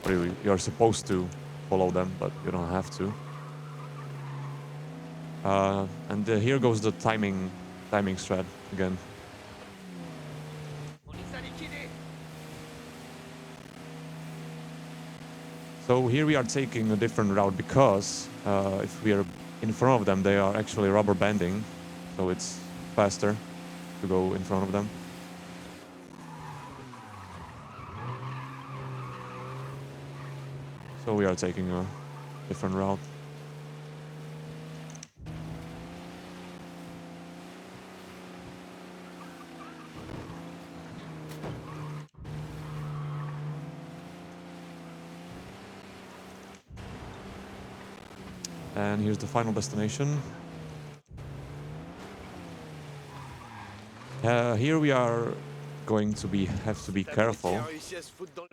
Or you're supposed to follow them, but you don't have to. And here goes the timing strat again. So here we are taking a different route because if we are in front of them, they are actually rubber banding, so it's faster to go in front of them. So we are taking a different route. And here's the final destination. Here we are going to have to be careful.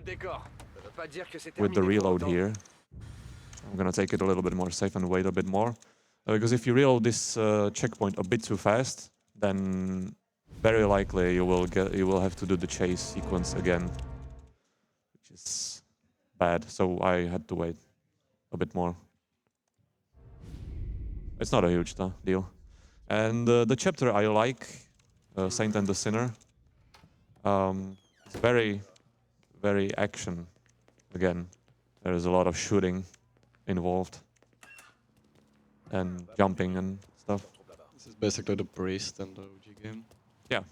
Décor. Ça veut pas dire que c'est with the terminé pour reload autant. here. I'm gonna take it a little bit more safe and wait a bit more. Because if you reload this checkpoint a bit too fast, then very likely you will have to do the chase sequence again, which is bad. So I had to wait a bit more. It's not a huge deal. And the chapter I like, Saint and the Sinner. It's very, very action. Again, there is a lot of shooting involved and jumping and stuff. This is basically the priest in the OG game. Yeah.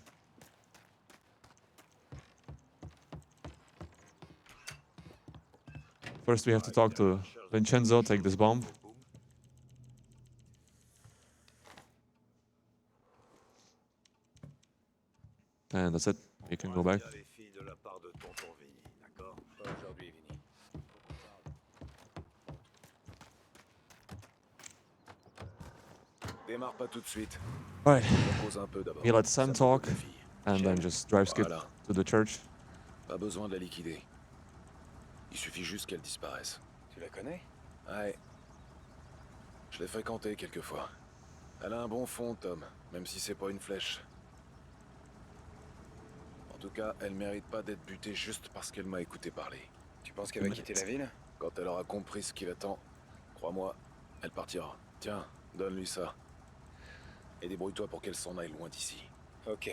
First we have to talk to Vincenzo, take this bomb. And that's it. You can go back. Les filles de la part de tonton Vinny, d'accord? Pas aujourd'hui, Vinny. Démarre pas tout de suite. Alright. Repose un peu d'abord. He let Sam Ça talk m'occupe de la fille. and then just drive skip Voilà. to the church. Pas besoin de la liquider. Il suffit juste qu'elle disparaisse. Tu la connais? Ouais. Je l'ai fréquentée quelquefois. Elle a un bon fond, Tom, même si c'est pas une flèche. En tout cas, elle mérite pas d'être butée juste parce qu'elle m'a écouté parler. Tu penses qu'elle va quitter la ville? Quand elle aura compris ce qui l'attend, crois-moi, elle partira. Tiens, donne-lui ça. Et débrouille-toi pour qu'elle s'en aille loin d'ici. Ok.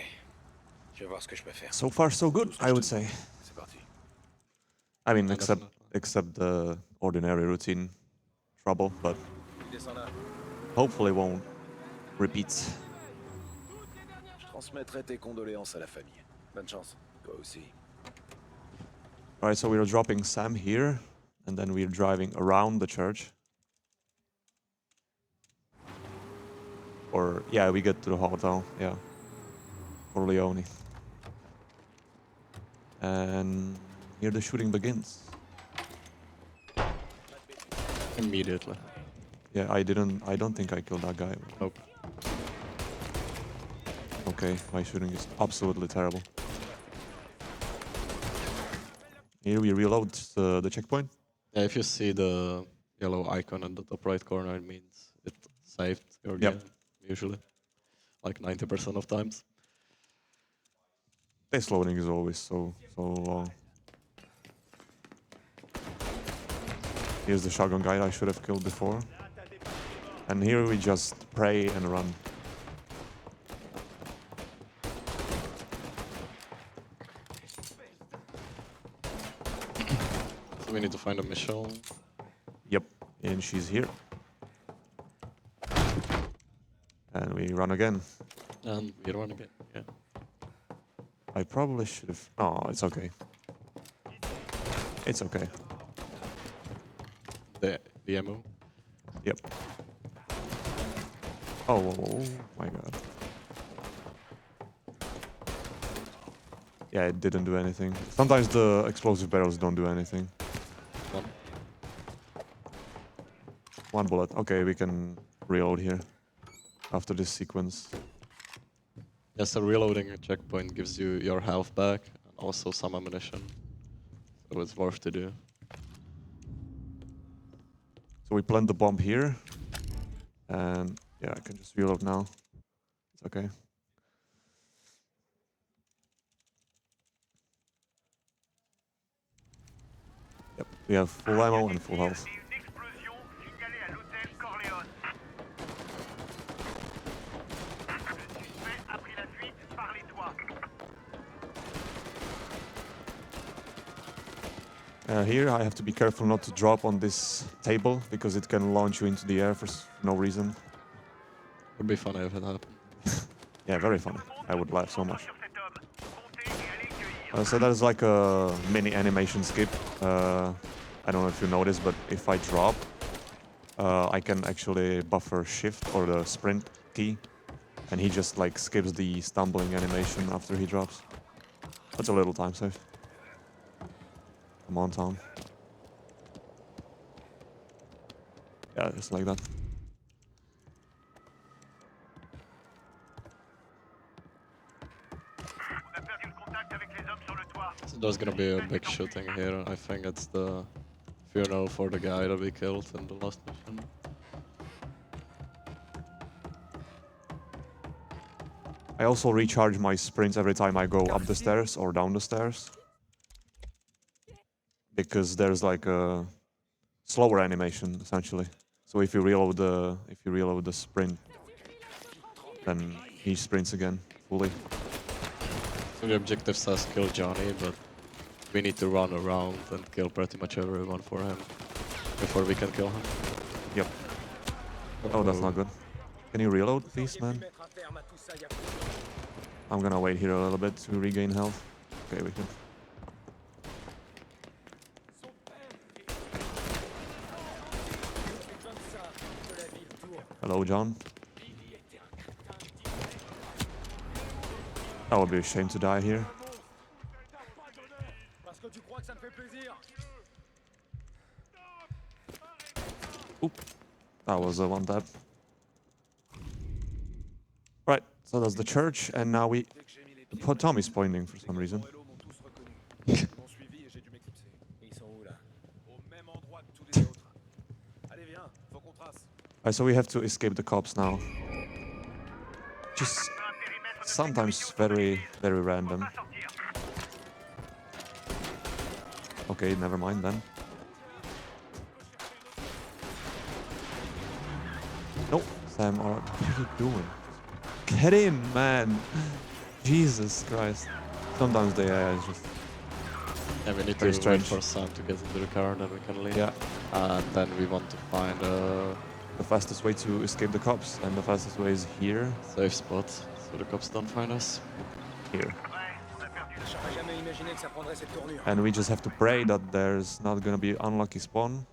Je vais voir ce que je peux faire. So far so good, I would say. C'est parti. I mean, except the ordinary routine trouble, but Descends là. hopefully won't repeat. Je transmettrai tes condoléances à la famille. Bonne chance. Toi aussi. Alright, so we're dropping Sam here, and then we're driving around the church. Or, yeah, we get to the hotel, yeah. For Leone. And here the shooting begins. Immediately. Yeah, I don't think I killed that guy. Nope. Okay, my shooting is absolutely terrible. Here we reload the checkpoint. Yeah, if you see the yellow icon in the top right corner, it means it saved your game, usually. Like 90% of times. This loading is always so long. Here's the shotgun guy I should have killed before. And here we just pray and run. So we need to find a mission. Yep, and she's here. And we run again. And we run again, yeah. I probably should have... Oh, it's okay. It's okay. The ammo. Yep. Oh my god. Yeah, it didn't do anything. Sometimes the explosive barrels don't do anything. One bullet. Okay, we can reload here after this sequence. Yes, so reloading a checkpoint gives you your health back and also some ammunition. So it's worth to do. So we plant the bomb here. And yeah, I can just reload now. It's okay. Yep, we have full ammo and full health. Here I have to be careful not to drop on this table because it can launch you into the air for no reason. Would be funny if it happened. Yeah, very funny. I would laugh so much. So that is like a mini animation skip. I don't know if you noticed, but if I drop, I can actually buffer shift or the sprint key, and he just like skips the stumbling animation after he drops. That's a little time save. Come on, Tom. Yeah, just like that. There's gonna be a big shooting here. I think it's the funeral for the guy that we killed in the last mission. I also recharge my sprints every time I go up the stairs or down the stairs. Because there's like a slower animation essentially. So if you reload the sprint, then he sprints again fully. So the objective says kill Johnny, but we need to run around and kill pretty much everyone for him before we can kill him. Yep. Oh, that's not good. Can you reload, please, man? I'm gonna wait here a little bit to regain health. Okay, we can. Hello, John. That would be a shame to die here. Oop. That was a one tap. Right, so that's the church, and now we... Tommy's pointing for some reason. Alright, so we have to escape the cops now. Just sometimes very, very random. Okay, never mind then. Nope, Sam, what are you doing? Get in, man! Jesus Christ. Sometimes the AI is just... Yeah, we need very to strange. wait for Sam to get into the car, then we can leave. Yeah. And then we want to find a The fastest way to escape the cops, and the fastest way is here. safe spot, so the cops don't find us. Here. And we just have to pray that there's not gonna be unlucky spawn.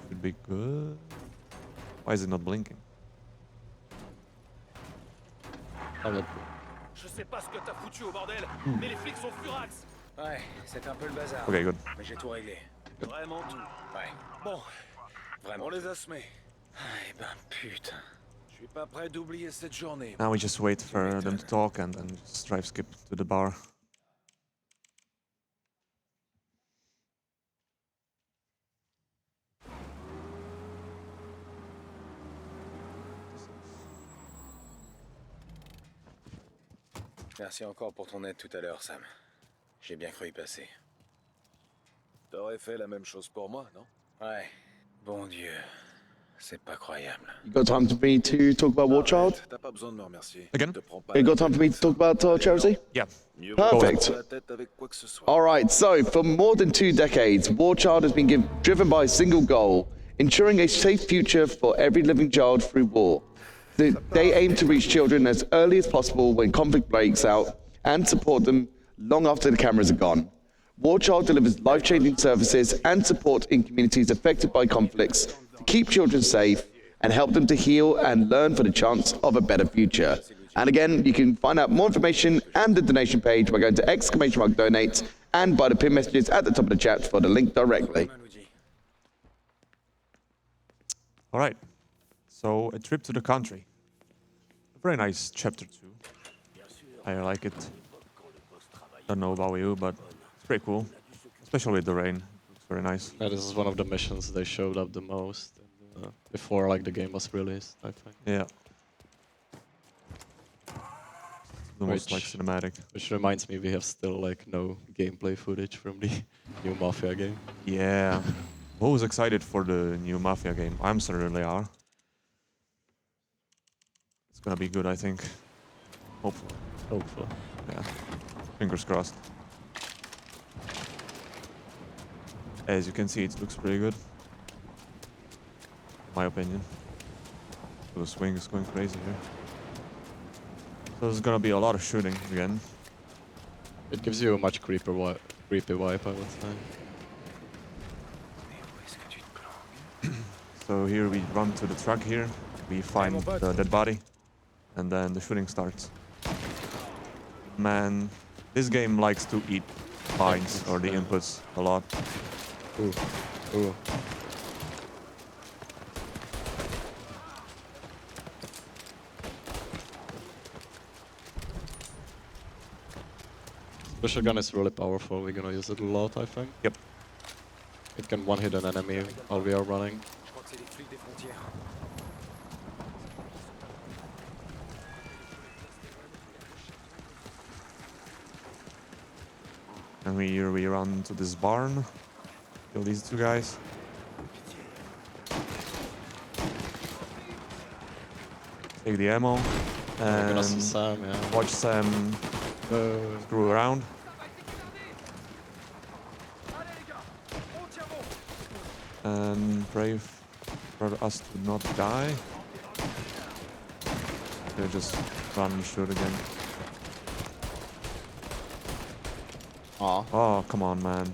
Should be good. Why is it not blinking? Je sais pas ce que t'as foutu au bordel, mais les flics sont furax. Ouais, c'est un peu le bazar. Okay, good. Mais j'ai tout réglé. Vraiment tout. Ouais, Bon, vraiment. on les a semés. Ah, eh ben putain. Je suis pas prêt d'oublier cette journée. Now we just wait for them to talk and then just drive skip to the bar. Merci encore pour ton aide tout à l'heure, Sam. J'ai bien cru y passer. T'aurais fait la même chose pour moi, non? Ouais, bon Dieu, c'est pas croyable. You got time for me to talk about War Child? T'as pas besoin de me remercier. Again? Te prends pas You la got time for me to talk about Chelsea? Yeah. Mieux Perfect. vaut pas la tête avec quoi que ce soit. All right, so for more than 2 decades, War Child has been driven by a single goal, ensuring a safe future for every living child through war. They aim to reach children as early as possible when conflict breaks out and support them long after the cameras are gone. War Child delivers life-changing services and support in communities affected by conflicts to keep children safe and help them to heal and learn for the chance of a better future. And again, you can find out more information and the donation page by going to !donate and by the pin messages at the top of the chat for the link directly. All right. So a trip to the country. A very nice chapter 2. I like it. Don't know about you, but it's pretty cool. Especially with the rain. It's very nice. Yeah, this is one of the missions they showed up the most before like the game was released, I think. Yeah. The most like Which- cinematic. Which reminds me, we have still like no gameplay footage from the new Mafia game. Yeah. Who's excited for the new Mafia game? I'm certainly are. It's gonna be good, I think. Hopefully. Hopefully. Yeah. Fingers crossed. As you can see, it looks pretty good. My opinion. The swing is going crazy here. So there's gonna be a lot of shooting again. It gives you a much creepy vibe, I would say. So here we run to the truck here, we find the dead body, and then the shooting starts. Man, this game likes to eat lines or the inputs a lot. Ooh. Ooh. Special gun is really powerful. We're gonna use it a lot, I think. Yep. It can one-hit an enemy while we are running. Je crois que c'est les flics des frontières. And we run to this barn. Kill these two guys. Take the ammo. We're gonna see And Sam, yeah. watch Sam screw around. And pray for us to not die. Okay, just run and shoot again. Aw. Oh, come on, man.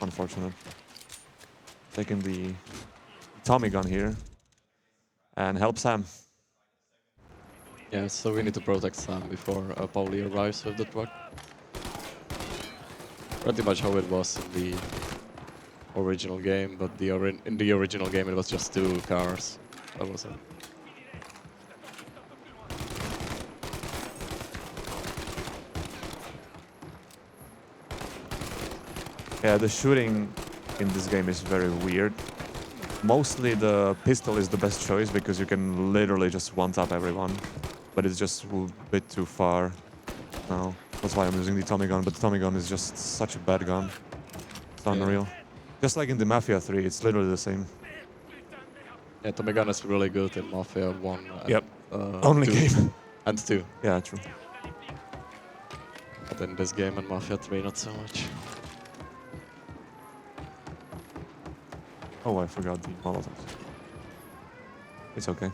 Unfortunate. Taking the Tommy gun here. And help Sam. Yeah, so we need to protect Sam before Pauli arrives with the truck. Pretty much how it was in the original game, but in the original game it was just 2 cars. That was it. Yeah, the shooting in this game is very weird. Mostly the pistol is the best choice because you can literally just one-tap everyone. But it's just a bit too far now. That's why I'm using the Tommy gun, but the Tommy gun is just such a bad gun. It's unreal. Just like in the Mafia 3, it's literally the same. Yeah, Tommy gun is really good in Mafia 1 and Yep. Only 2. game. And 2. Yeah, true. But in this game and Mafia 3 not so much. Oh, I forgot the Molotovs. It's okay.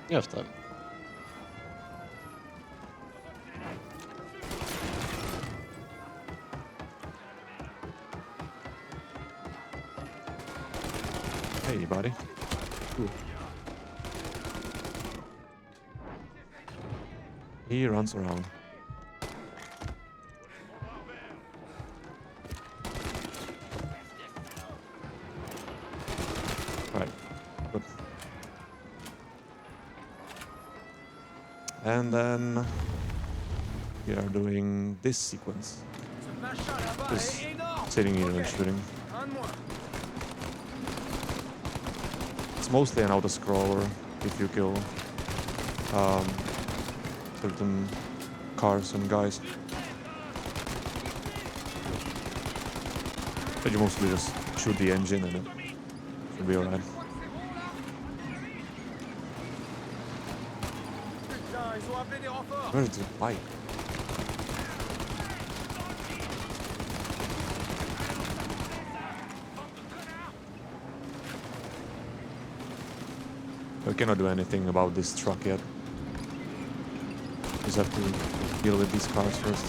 You have time. Hey, buddy. Ooh. He runs around. Right. Good. And then we are doing this sequence. Just sitting here and shooting. It's mostly an auto-scroller if you kill certain cars and guys. But you mostly just shoot the engine and it should be alright. Where is the bike? We cannot do anything about this truck yet. Just have to deal with these cars first.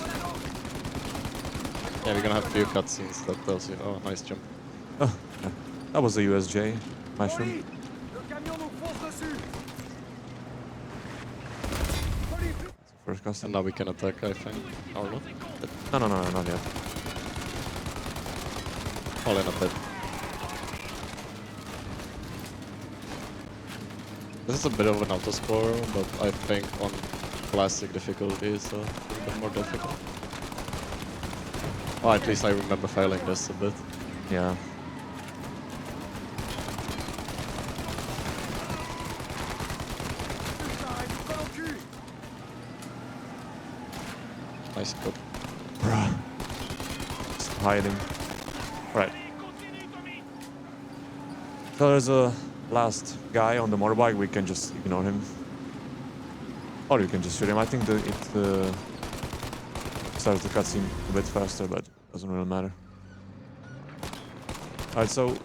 Yeah, we're gonna have a few cutscenes that tells you, oh, nice jump. Oh, yeah. That was the USJ mushroom. First And custom. now we can attack, I think. Or not? No, not yet. All in a bit. This is a bit of an auto-score, but I think on classic difficulty it's a little bit more difficult. Oh, at least I remember failing this a bit. Yeah. Nice cook. Bruh. Just hiding. Right. So there's a last guy on the motorbike. We can just ignore him. Or you can just shoot him. I think it starts the cutscene a bit faster, but doesn't really matter. Alright, so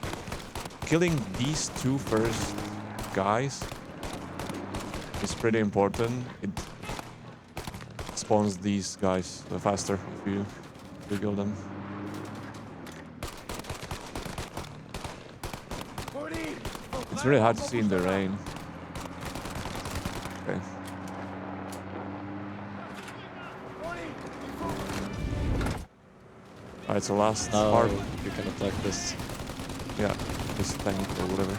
killing these 2 first guys is pretty important. It spawns these guys faster if you kill them. It's really hard to see in the rain. Okay. Alright, so last Now part. you can attack this. Yeah, this tank or whatever.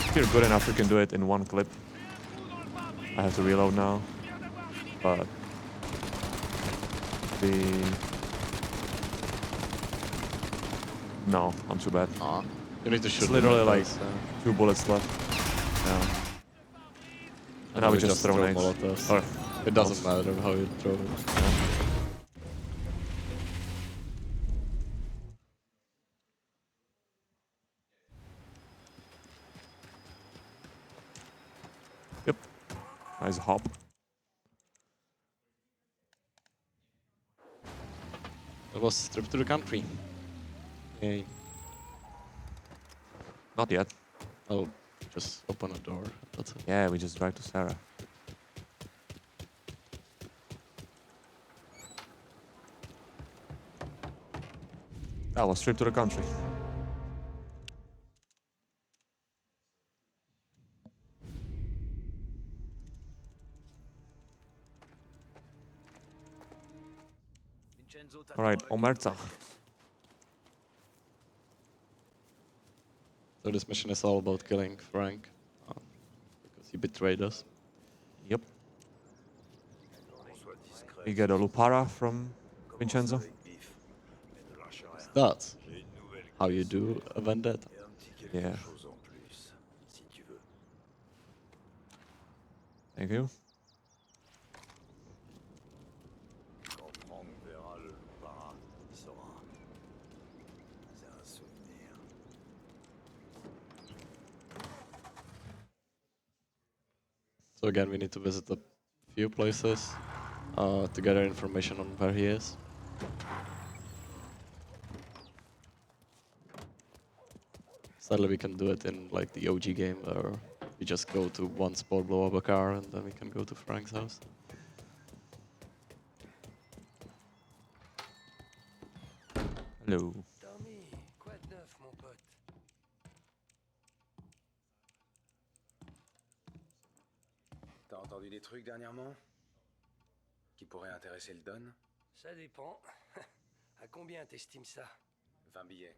If you're good enough, you can do it in one clip. I have to reload now, but be... No, I'm too bad. You need to shoot It's literally the like windows, 2 bullets left. Yeah. And now we just throw nades. molotovs. Oh, It doesn't matter how you throw it. Yep. Nice hop. It was trip to the country. Yay. Not yet. Oh, just open a door. That's it. Yeah, we just drive to Sarah. That was trip to the country. Alright, Omerta. So this mission is all about killing Frank. Because he betrayed us. Yep. We get a Lupara from Vincenzo. That's how you do a vendetta. Yeah. Thank you. Quand Franck verra le para, il saura. C'est un souvenir. So again, we need to visit a few places to gather information on where he is. Sadly, we can do it in like the OG game where we just go to one spot, blow up a car, and then we can go to Frank's house. Hello. Tommy, quoi de neuf, mon pote? T'as entendu des trucs dernièrement qui pourraient intéresser le Don? Ça dépend. À combien t'estimes ça? 20 billets.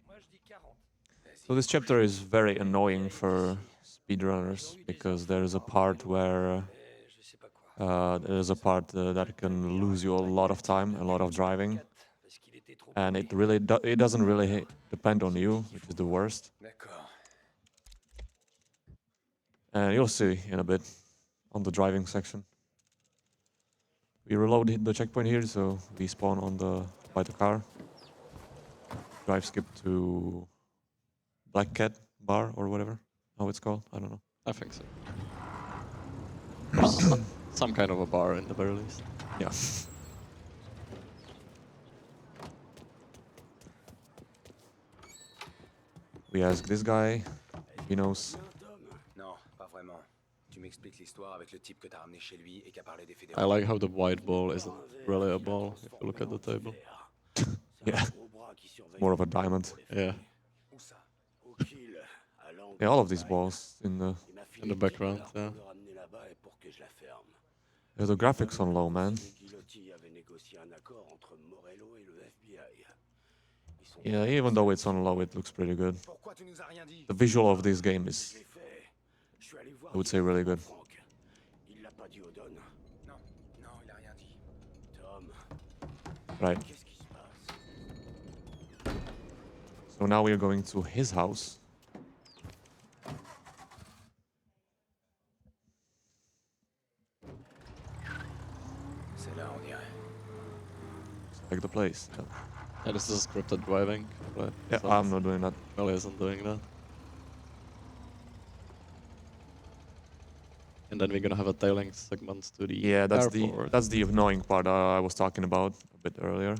Moi, je dis 40. So this chapter is very annoying for speedrunners because there is a part where that can lose you a lot of time, a lot of driving, and it really it doesn't really depend on you, which is the worst. D'accord. And you'll see in a bit on the driving section. We reload the checkpoint here, so we spawn on by the car. Drive skip to Black Cat Bar or whatever, how it's called. I don't know. I think so. Some kind of a bar in the very least. Yeah. We ask this guy. He knows. Non, pas vraiment. Tu m'expliques l'histoire avec le type que t'as ramené chez lui et qui a parlé des fédéraux. I like how the white ball isn't really a ball if you look at the table. Yeah. More of a diamond. Yeah. Yeah, all of these balls in the background, yeah. Yeah, the graphics on low, man. Yeah, even though it's on low, it looks pretty good. The visual of this game is, I would say, really good. Right. So now we are going to his house. C'est là, on dirait. Like the place. Yeah, Yeah, this is scripted driving. Right? yeah, So I'm not doing that. Melly isn't doing that. And then we're gonna have a tailing segment to the Yeah, airport. that's the annoying part I was talking about a bit earlier.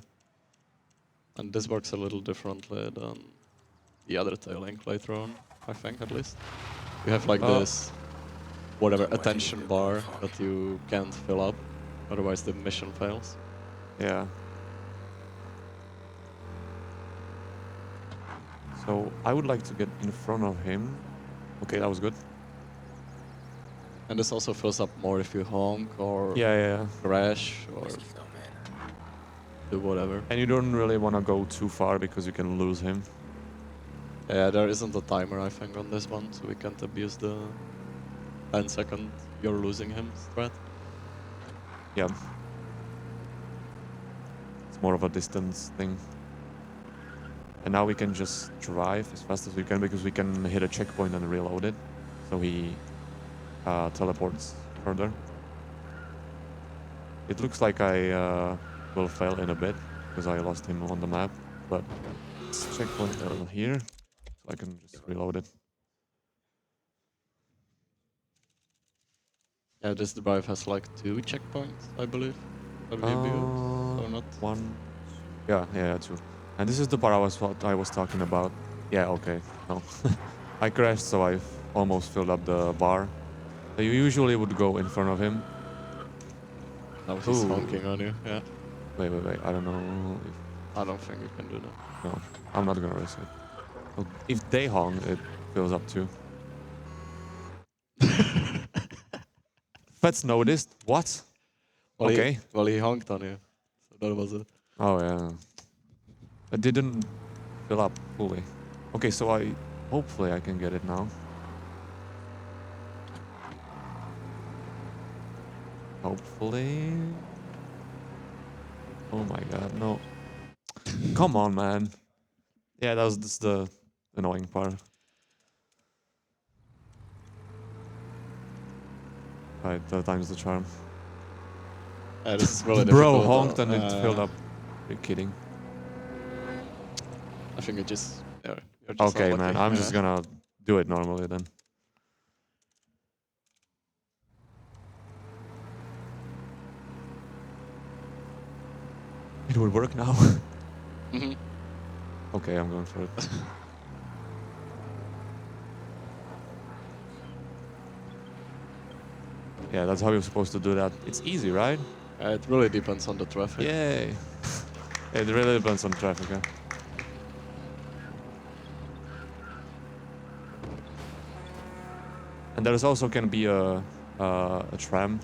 And this works a little differently than the other tailing later on, I think at least. You have like this, whatever, attention bar that you can't fill up, otherwise the mission fails. Yeah. So I would like to get in front of him. Okay, that was good. And this also fills up more if you honk or Yeah. crash or do whatever. And you don't really want to go too far because you can lose him. Yeah, there isn't a timer, I think, on this one, so we can't abuse the 10-second you're losing him threat. Yeah. more of a distance thing. And now we can just drive as fast as we can because we can hit a checkpoint and reload it. So he teleports further. It looks like I will fail in a bit because I lost him on the map. But it's checkpoint here, so I can just reload it. Yeah, this drive has like 2 checkpoints, I believe. Have you built or not? 1, yeah, 2. And this is the part I was talking about. Yeah, okay, no. I crashed, so I almost filled up the bar. So you usually would go in front of him. Now he's honking on you, yeah. Wait, I don't know if... I don't think you can do that. No, I'm not gonna risk it. So if they honk, it fills up too. Feds noticed. What? Well, okay. Well, he honked on you. So that was it. Oh, yeah. It didn't fill up fully. Okay, so hopefully I can get it now. Hopefully. Oh my god, no. Come on, man. Yeah, that's the annoying part. Right, third time's the charm. This is really Bro difficult. honked and it filled up. You're kidding. I think you're just okay, unlucky. man. I'm just gonna do it normally then. It will work now. Okay, I'm going for it. Yeah, that's how you're supposed to do that. It's easy, right? It really depends on the traffic. Yay. It really depends on traffic, huh? And there's also can be a tram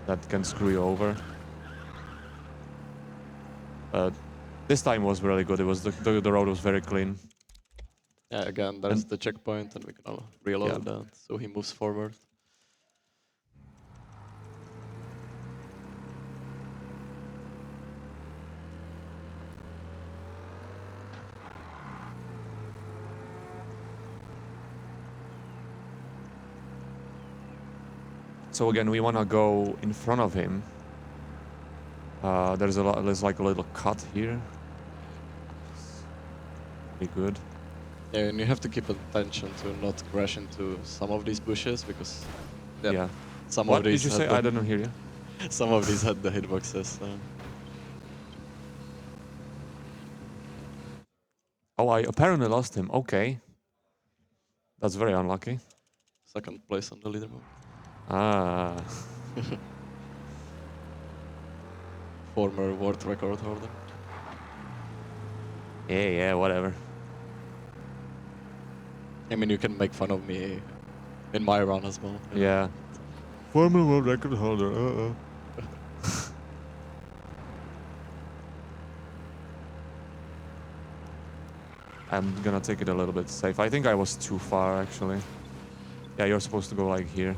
that can screw you over. This time was really good. It was the road was very clean. Yeah, again, there's the checkpoint, and we can all reload that. So he moves forward. So again, we want to go in front of him. There's like a little cut here. Pretty good. Yeah, and you have to keep attention to not crash into some of these bushes because some what of these did you say? I didn't hear you. Some of these had the hitboxes. Oh, I apparently lost him. Okay. That's very unlucky. Second place on the leaderboard. Ah. Former world record holder. Yeah, whatever. I mean, you can make fun of me in my run as well. Yeah. Former world record holder. I'm gonna take it a little bit safe. I think I was too far, actually. Yeah, you're supposed to go like here.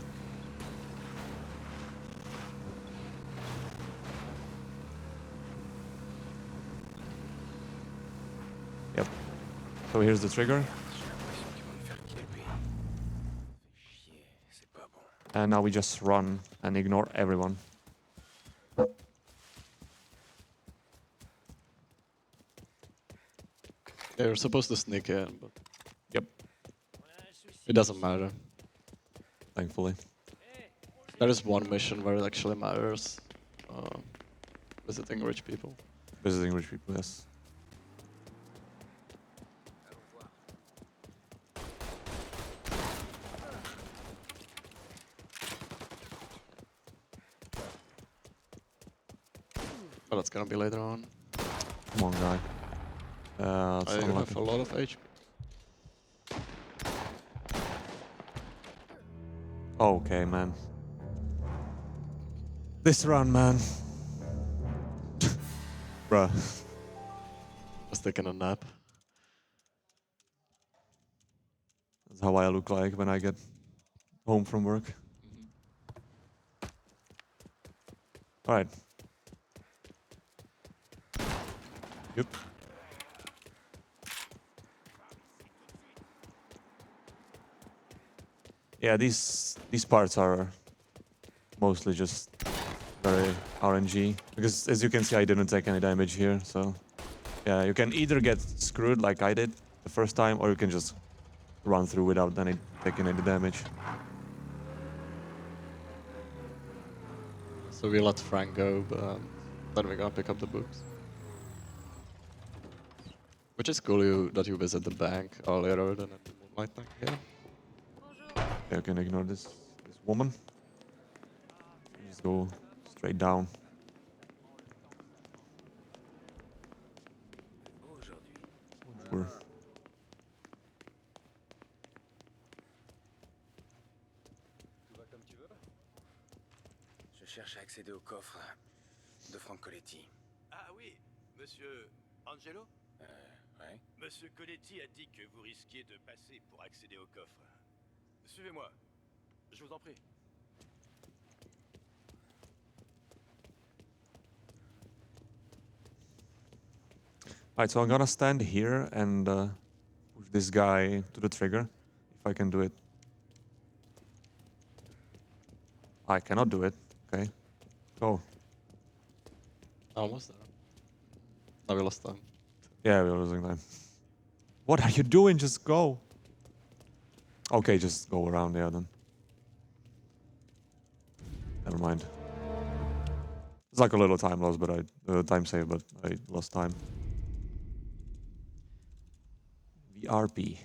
Yep. So here's the trigger. And now we just run and ignore everyone. You're supposed to sneak in, but yep, it doesn't matter. Thankfully. There is one mission where it actually matters. Visiting rich people. Visiting rich people, yes. But that's gonna be later on. Come on, guy. I have a lot of HP. Okay, man. This run, man. Bruh. Was taking a nap. That's how I look like when I get home from work. Alright. Yep. Yeah, these parts are mostly just very RNG, because as you can see I didn't take any damage here, so yeah, you can either get screwed like I did the first time, or you can just run through without taking any damage. So we let Frank go, but then we're gonna pick up the books. Which is cool that you visit the bank earlier than at the Moonlight Bank, yeah. Yeah, you can ignore this woman. Just go straight down. Bonjour. Tout va comme tu veux? Je cherche à accéder au coffre de Frank Coletti. Ah oui, monsieur Angelo? Ouais. Monsieur Coletti a dit que vous risquiez de passer pour accéder au coffre. Suivez-moi. Je vous en prie. Alright, so I'm gonna stand here and push this guy to the trigger, if I can do it. I cannot do it. Okay. Go. Almost there. Now we lost time. Yeah, we're losing time. What are you doing? Just go. Okay, just go around there then. Never mind. It's like a little time loss, but time save, but I lost time. VRP.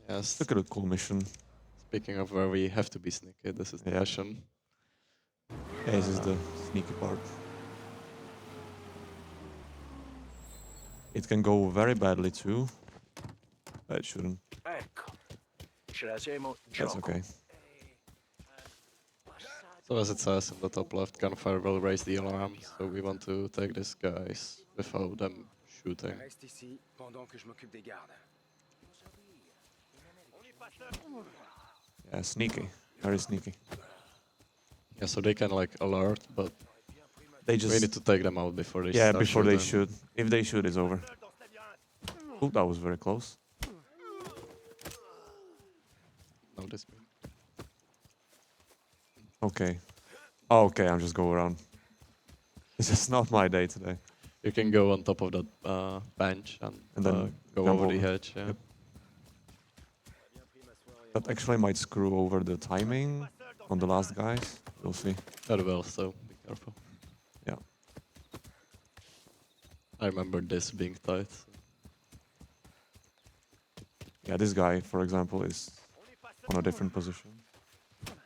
Yes. Look at a cool mission. Speaking of where we have to be sneaky, this is the mission. Yeah, this is the sneaky part. It can go very badly too. But it shouldn't. Ecco. Ce la siamo That's gioco. okay. So as it says in the top left, gunfire will raise the alarm, so we want to take these guys without them shooting. Reste ici pendant que je m'occupe des gardes. Yeah, sneaky. Very sneaky. Yeah, so they can like alert, but They we just... need to take them out before they Yeah, start before they shooting. shoot. If they shoot, it's over. Oh, that was very close. No, this way. Okay. Oh, okay, I'm just going around. This is not my day today. You can go on top of that bench and then go jump over the over. hedge. Yeah. Yep. That actually might screw over the timing on the last guys. We'll see. Very well, so be careful. Yeah. I remember this being tight. Yeah, this guy, for example, is on a different position. And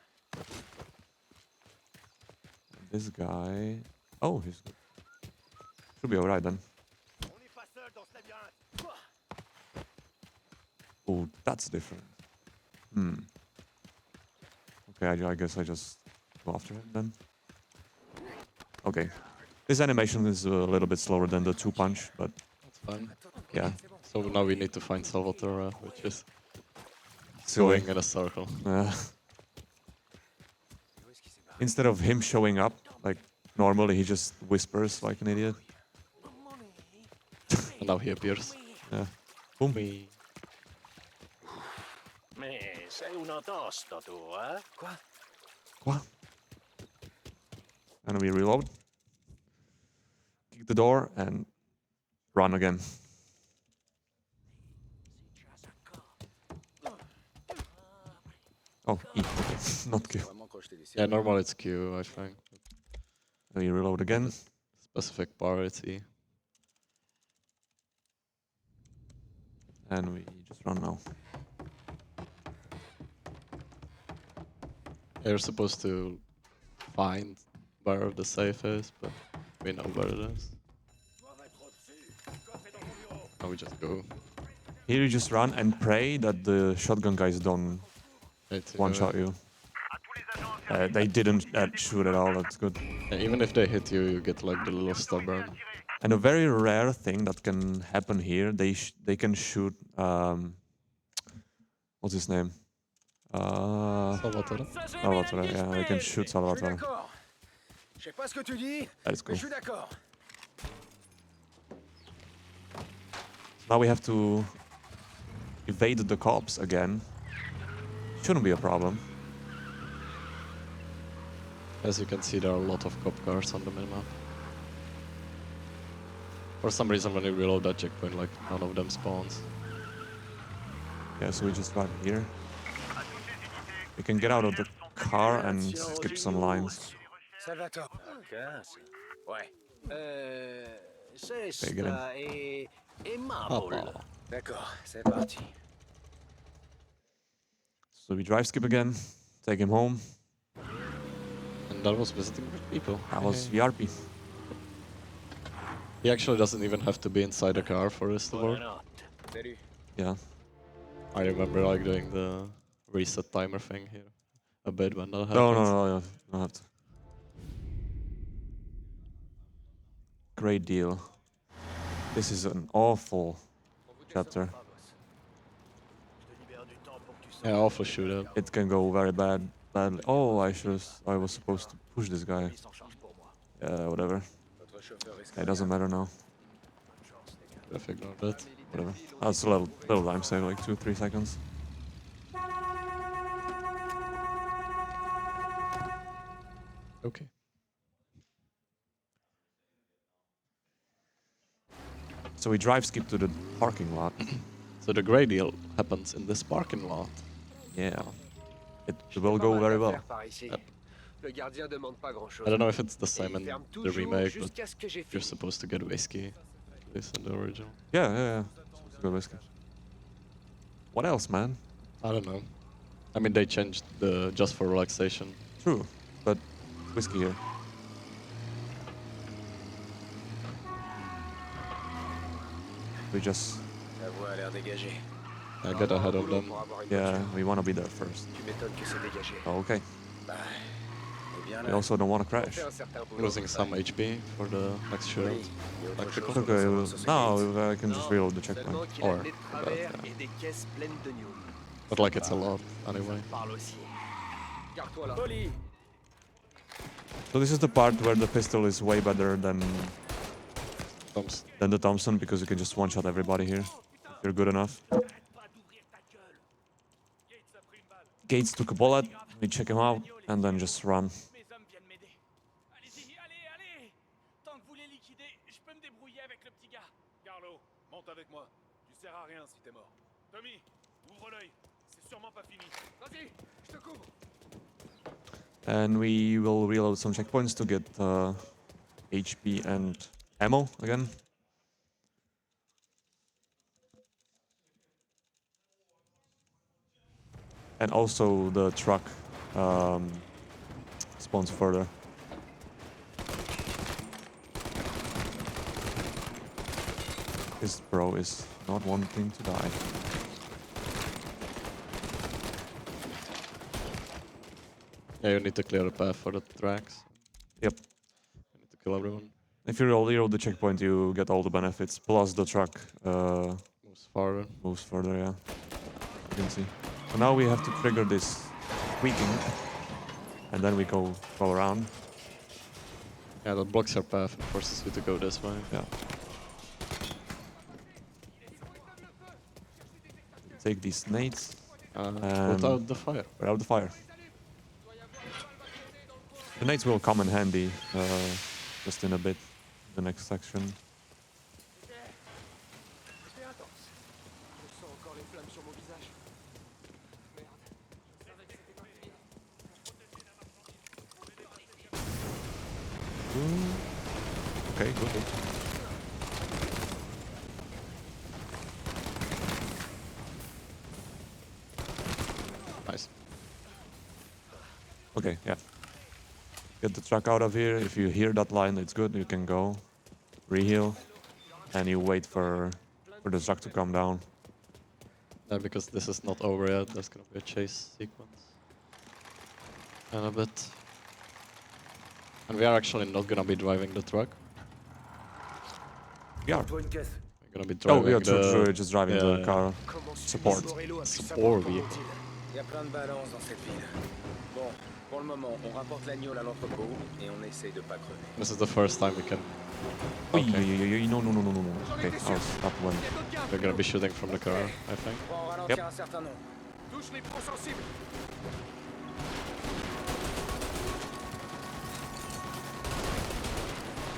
this guy... Oh, he's good. Should be alright then. Oh, that's different. Okay, I guess I just go after him then. Okay. This animation is a little bit slower than the 2-punch, but... That's fine. Yeah. So now we need to find Salvatore, which is Silly. going in a circle. Instead of him showing up, like normally he just whispers like an idiot. And now he appears. Yeah. Boom. Sei uno tosto tu, eh? What? And we reload. Kick the door and run again. Oh, E. Okay. Not Q. Yeah, normally it's Q, I think. And we reload again. Specific priority. And we just run now. You're supposed to find where the safe is, but we know where it is. Now we just go. Here you just run and pray that the shotgun guys don't one-shot you. They didn't shoot at all, that's good. Yeah, even if they hit you, you get like the little stubborn. And a very rare thing that can happen here, they can shoot... what's his name? Salvatore. Salvatore, yeah, they can shoot Salvatore. Je sais pas ce que tu dis, That is cool. mais je suis d'accord. Now we have to evade the cops again. Shouldn't be a problem. As you can see, there are a lot of cop cars on the minimap. For some reason, when you reload that checkpoint, like, none of them spawns. Yeah, so we just drive here. We can get out of the car and skip some lines. Ça va top. Casse. Ouais. Cesta è Hoppa. Marble. D'accord, c'est parti. So we drive skip again, take him home. And that was visiting with people. That was Hey. VRP. He actually doesn't even have to be inside the car for this to work. Buonanotte. Salut. Yeah. I remember like doing the reset timer thing here a bit when that happens. No, you don't have to. Great deal. This is an awful chapter. Yeah, awful shootout. It can go very badly. Oh, I was supposed to push this guy. Yeah, whatever. Votre chauffeur est It doesn't matter now. I ignored that. Whatever. That's a little time save, like 2-3 seconds. Okay. So we drive skip to the parking lot. So the great deal happens in this parking lot. Yeah. It will go very well. Le gardien demande pas grand-chose. I don't know if it's the same Et il in ferme the toujours remake, but jusqu'à ce que j'ai you're fini. supposed to get whiskey. At least in the original. Yeah. It's good whiskey. What else, man? I don't know. I mean, they changed the just for relaxation. True, but whiskey here. We just, La voie a l'air dégagée. I got ahead of them. yeah, we want to be there first. Tu m'étonnes que c'est dégagé. Okay. Bah, eh bien We là. also don't want to crash. Fais un certain boulot. Losing some HP for the next shootout. Oui, il y a autre Electrical. chose qu'on doit savoir Okay, sur ce now gate. I can just reload the checkpoint. Seulement qu'il a Or- le nez de travers et des caisses pleines de news. But like it's a lot anyway. Parle aussi. Garde-toi là. Poli. So this is the part where the pistol is way better than Thumbs. the Thompson because you can just one-shot everybody here if you're good enough. Gates took a bullet, we check him out, and then just run. Mes hommes viennent m'aider. Allez-y, allez. Tant que vous les liquidez, je peux me débrouiller avec le petit gars. Carlo, monte avec moi. Tu sers à rien si t'es mort. Tommy, ouvre l'œil. C'est sûrement pas fini. Vas-y, je te couvre. And we will reload some checkpoints to get HP and ammo again. And also the truck spawns further. This bro is not wanting to die. Yeah, you need to clear the path for the tracks. Yep. You need to kill everyone. If you reload the checkpoint, you get all the benefits, plus the truck Moves farther. moves further, yeah. You can see. So now we have to trigger this tweaking, and then we go around. Yeah, that blocks your path and forces you to go this way. Yeah. Take these nades, Put out the fire. put out the fire. The nades will come in handy just in a bit, the next section. Fais intense. Je sens encore les flammes sur mon visage. Merde. Je savais que c'était pas fini. Okay, good. Nice. Okay, yeah. Get the truck out of here. If you hear that line, it's good. You can go, reheal, and you wait for the truck to come down. Yeah, because this is not over yet. There's gonna be a chase sequence. In a bit. And we are actually not gonna be driving the truck. We are. Toi une caisse. We're gonna be Oh, driving yeah, the... true. Just driving the yeah. car. Comment Support. Morello a pu Support savoir comment vehicle. il- Il y a plein de balances dans cette ville. Bon, Pour le moment, on rapporte l'agneau à l'entrepôt et on essaye de pas crever. This is the first time we can. Okay. No. Okay, I'll stop when. They're gonna be shooting from the car, I think. On va en ralentir un certain nombre. Touche les points sensibles.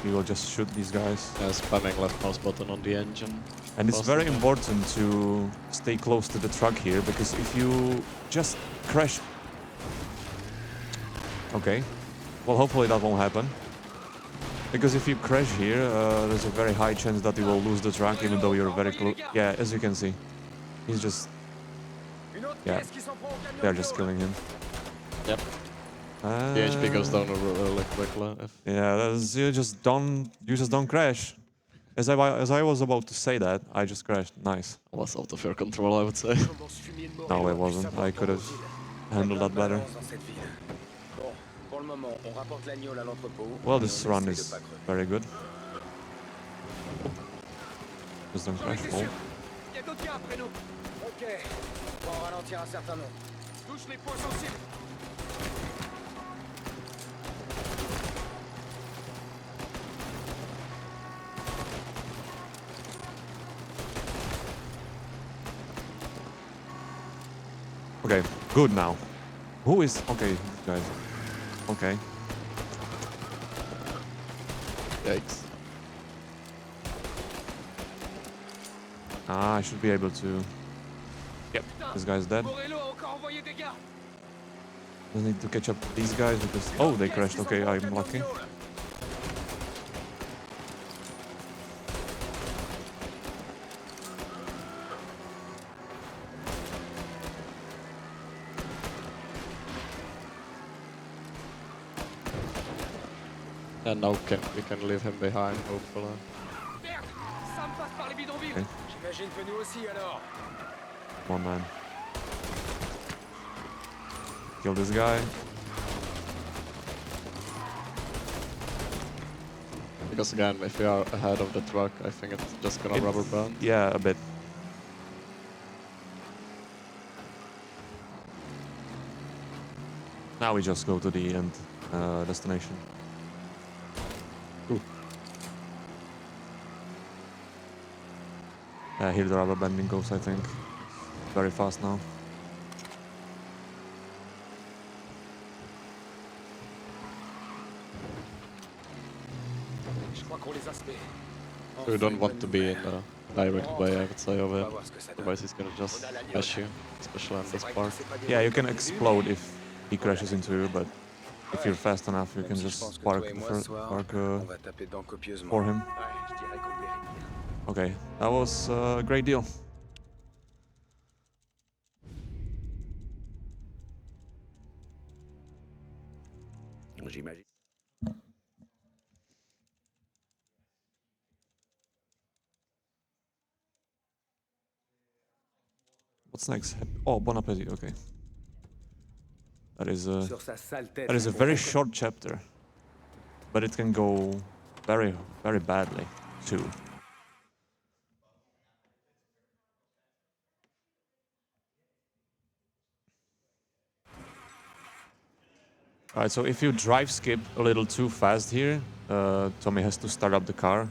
We will just shoot these guys. Spamming left mouse button on the engine. And it's very important to stay close to the truck here, because if you just crash... Okay. Well, hopefully that won't happen. Because if you crash here, there's a very high chance that you will lose the truck, even though you're very close. Yeah, as you can see. He's just... Yeah. They're just killing him. Yep. The HP goes down really quickly. Yeah, you just don't crash. As I was about to say that, I just crashed. Nice. Was out of your control, I would say. No, it wasn't. I could have handled that better. Well, this run is very good. Just don't crash. Oh. Y'a d'autres gars après nous. Ok. On va en ralentir un certain nombre. Touche les points sensibles. Okay, good now. Who is... Okay, guys. Okay. Yikes. I should be able to... Yep, this guy's dead. Just need to catch up to these guys because... Oh, they crashed. Okay, I'm lucky. And now we can leave him behind, hopefully. Okay. J'imagine que nous aussi alors. Come on, man. Kill this guy. Because again, if we are ahead of the truck, I think it's just gonna rubber band. Yeah, a bit. Now we just go to the end destination. Ooh. Here the rubber banding goes, I think. Very fast now. So you don't want to be in a direct way, I would say, of him. Otherwise he's gonna just bash you, especially on this part. Yeah, you can explode if he crashes into you, but if you're fast enough, you can just spark for him. Okay, that was a great deal. J'imagine. What's next? Oh, Bon Appetit, okay. That is a very short chapter, but it can go very, very badly too. Alright, so if you drive skip a little too fast here, Tommy has to start up the car.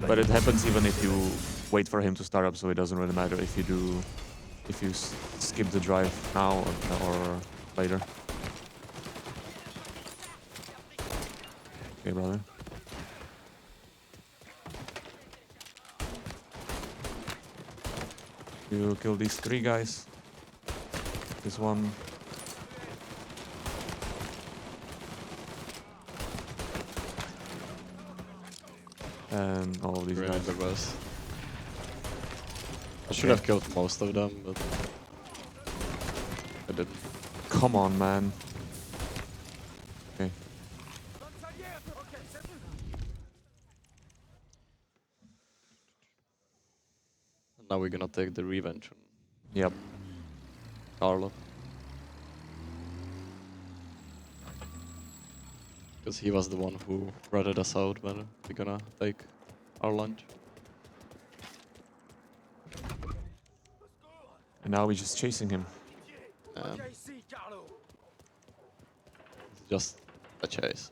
But it happens even if you wait for him to start up, so it doesn't really matter if you skip the drive now or later. Okay, brother. You kill these 3 guys. This one. And all of these guys. The best. I should have killed most of them, but I didn't. Come on, man. Okay. Now we're gonna take the revenge on Yep. Carlo. Because he was the one who ratted us out when we're gonna take our lunch. And now we're just chasing him. just a chase.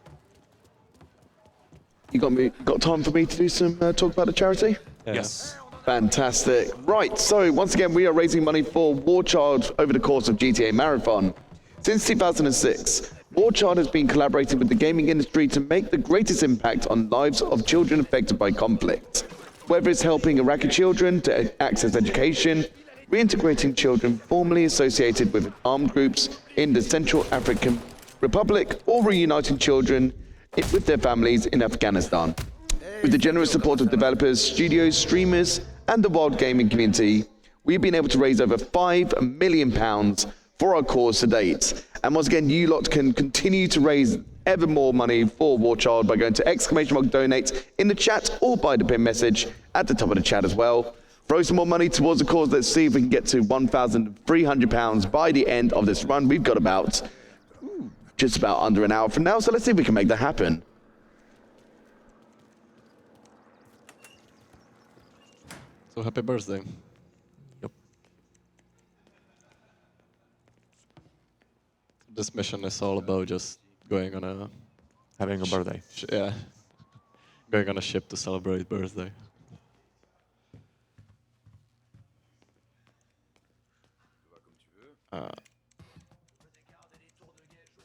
You got time for me to do some talk about the charity? Yeah. Yes. Fantastic. Right, so once again, we are raising money for War Child over the course of GTA Marathon. Since 2006, War Child has been collaborating with the gaming industry to make the greatest impact on lives of children affected by conflict. Whether it's helping Iraqi children to access education, reintegrating children formerly associated with armed groups in the Central African Republic, or reuniting children with their families in Afghanistan. With the generous support of developers, studios, streamers, and the wild gaming community, we've been able to raise over £5 million for our cause to date. And once again, you lot can continue to raise ever more money for War Child by going to !donate in the chat or by the pin message at the top of the chat as well. Throw some more money towards the cause. Let's see if we can get to £1,300 by the end of this run. We've got about just about under an hour from now, so let's see if we can make that happen. So happy birthday. Yep. This mission is all about just going on a... Having a birthday. Yeah. Going on a ship to celebrate birthday.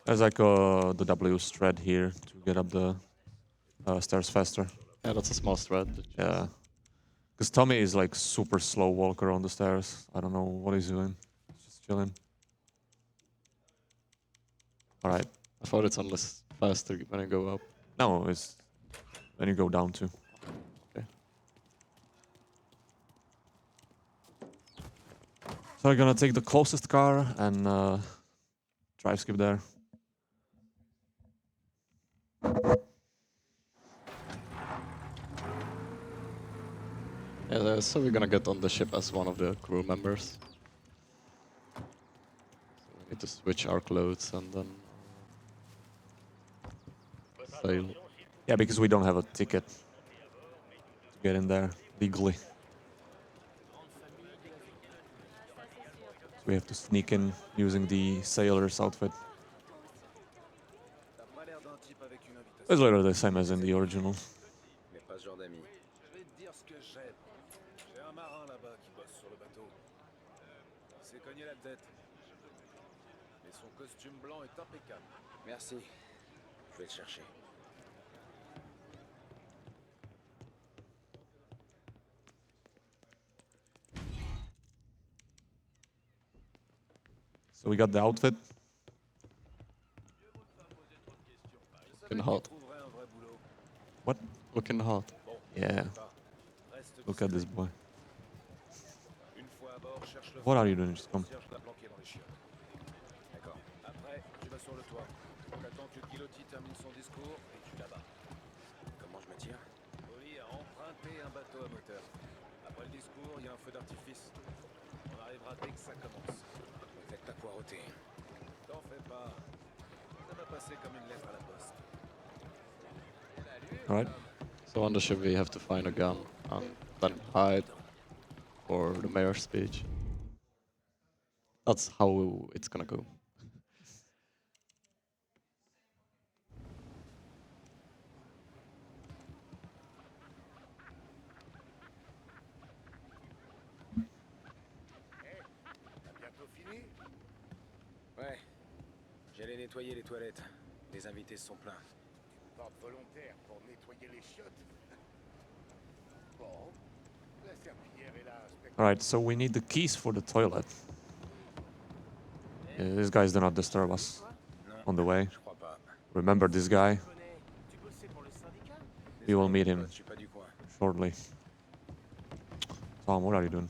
There's like the W thread here to get up the stairs faster. Yeah, that's a small thread. Yeah. Because Tommy is like super slow walker on the stairs. I don't know what he's doing. He's just chilling. Alright. I thought it's unless faster when I go up. No, it's when you go down too. Okay. So I'm gonna take the closest car and drive skip there. Yeah, so we're gonna get on the ship as one of the crew members. So we need to switch our clothes and then sail. Yeah, because we don't have a ticket to get in there legally. So we have to sneak in using the sailor's outfit. It's literally the same as in the original. Costume blanc est impeccable. Merci. Je vais le chercher. So we got the outfit. Looking hot. What? Looking hot. Yeah. Look at this boy. What are you doing? Just come. Sur le toit. T'attends que Guillotti termine son discours et tu l'abat. Comment je me tire? Oli a emprunté un bateau à moteur. Après le discours, il y a un feu d'artifice. On arrivera dès que ça commence. Vous êtes pas poireauté. T'en fais pas. Ça va passer comme une lettre à la poste. Alright. So on the ship we have to find a gun and then hide for the mayor's speech. That's how it's gonna go. Ouais. J'allais nettoyer les toilettes. Les invités se sont plaints. Porte volontaire pour nettoyer les chiottes. Bon. La serpillière est là. Alright, so we need the keys for the toilet. Yeah, these guys do not disturb us on the way. Remember this guy? We will meet him shortly. Tom, what are you doing?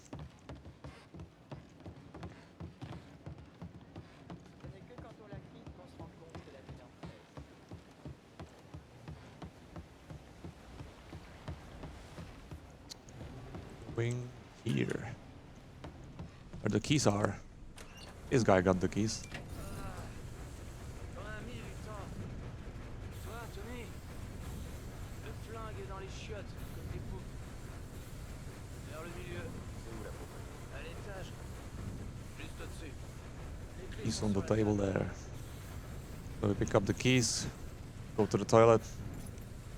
Going here. Where the keys are. This guy got the keys. Keys on the table there. So we pick up the keys, go to the toilet,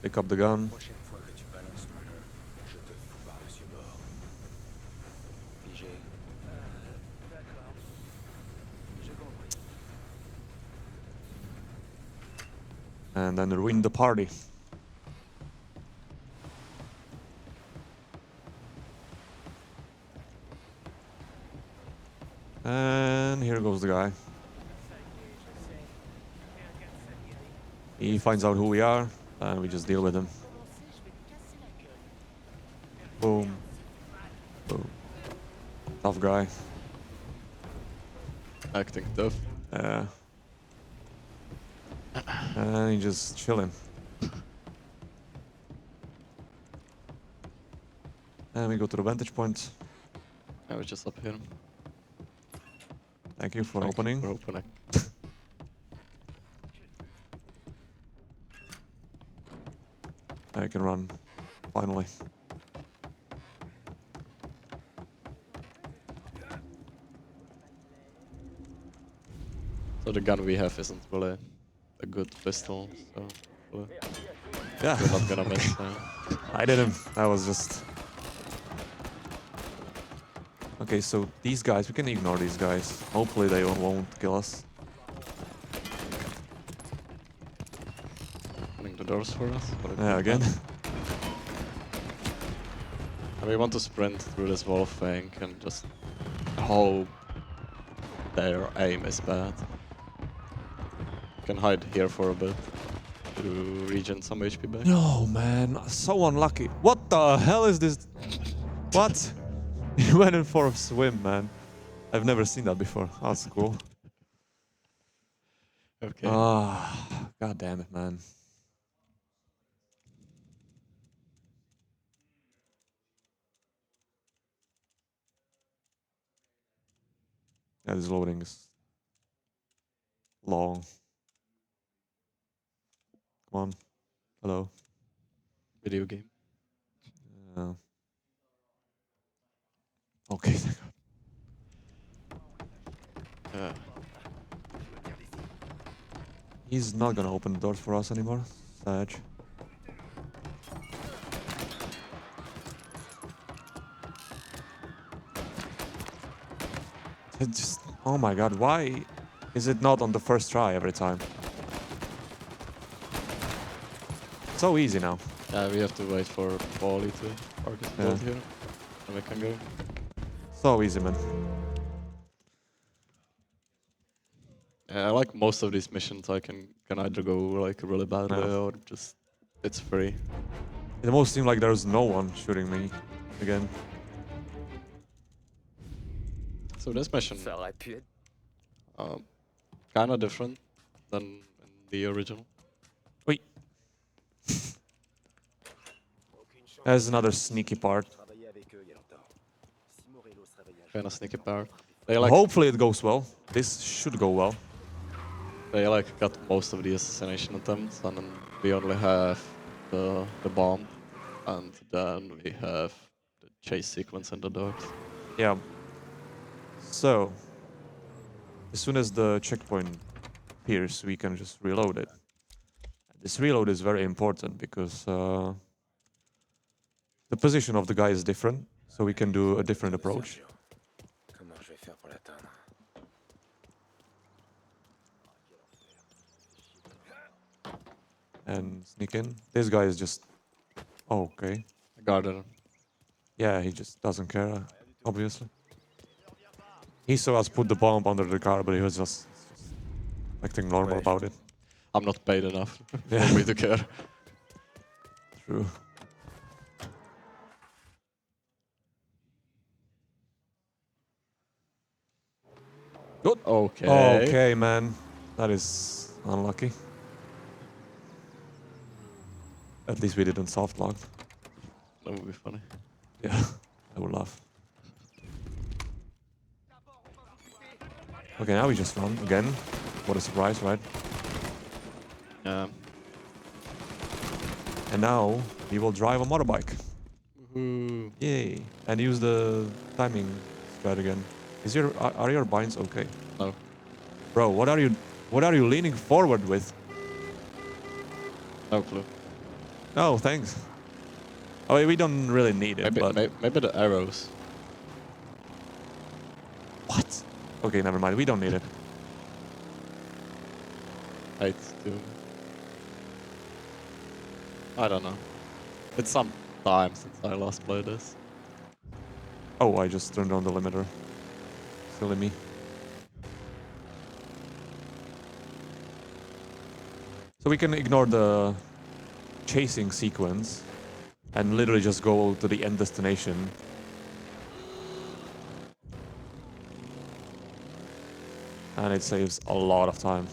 pick up the gun. Prochaine fois que tu balances ton nom, je te fous par-dessus bord. Figé. D'accord. J'ai compris. And then ruin the party. And here goes the guy. He finds out who we are, and we just deal with him. Boom. Boom. Tough guy. Acting tough. Yeah. And he's just chilling. And we go to the vantage point. I was just up here. Thank you for Thank opening. you for opening. I can run. Finally. So the gun we have isn't really a good pistol, so Yeah. we're not gonna miss. I didn't. I was just... Okay, so these guys, we can ignore these guys. Hopefully they won't kill us. Opening the doors for us. But Yeah, again. And we want to sprint through this wall thing and just hope their aim is bad. Can hide here for a bit to regen some HP back. No, man. So unlucky. What the hell is this? What? He went in for a swim, man. I've never seen that before. That's cool. Okay. Ah, god damn it, man. Yeah, this loading is long. Come on. Hello. Video game. Okay, thank God. He's not gonna open the doors for us anymore. Sag. It just... Oh my god, why is it not on the first try every time? So easy now. Yeah, we have to wait for Paulie to park his boat here. And we can go. So easy, man. Yeah, I like most of these missions. I can either go like really bad way or just it's free. It almost seemed like there's no one shooting me again. So this mission, kind of different than in the original. Wait. There's another sneaky part. Kind of sneaky part. They like Hopefully it goes well. This should go well. They like got most of the assassination attempts, and then we only have the bomb, and then we have the chase sequence in the dogs. Yeah. So, as soon as the checkpoint appears, we can just reload it. This reload is very important because the position of the guy is different, so we can do a different approach. Comment je vais faire pour l'atteindre? And sneak in. This guy is just... Oh, okay. Gardener. Yeah, he just doesn't care, obviously. He saw us put the bomb under the car, but he was just acting normal about it. I'm not paid enough Yeah. for me to care. True. Good. Okay. Okay, man. That is unlucky. At least we didn't soft lock. That would be funny. Yeah, I would laugh. Okay, now we just run again. What a surprise, right? Yeah. And now we will drive a motorbike. Woohoo. Yay! And use the timing strat again. Are your binds okay? No. Bro, what are you What are you leaning forward with? No clue. No, thanks. Oh, we don't really need it, Maybe, but... maybe the arrows. What? Okay, never mind. We don't need it. Right, too. I don't know. It's some time since I last played this. Oh, I just turned on the limiter. Silly me. So we can ignore the chasing sequence and literally just go to the end destination. And it saves a lot of time.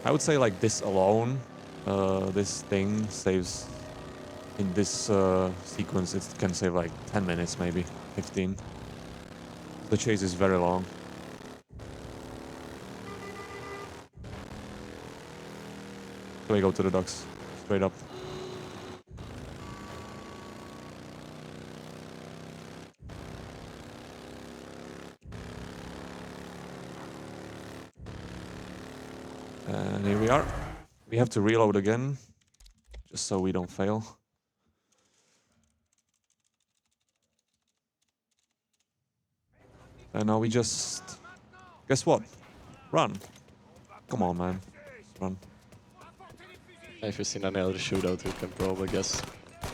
I would say like this alone, this thing saves, in this sequence, it can save like 10 minutes maybe, 15. The chase is very long. So we go to the docks, straight up. And here we are. We have to reload again, just so we don't fail. And now we just... Guess what? Run. Come on, man. Run. If you've seen any other shootout, you can probably guess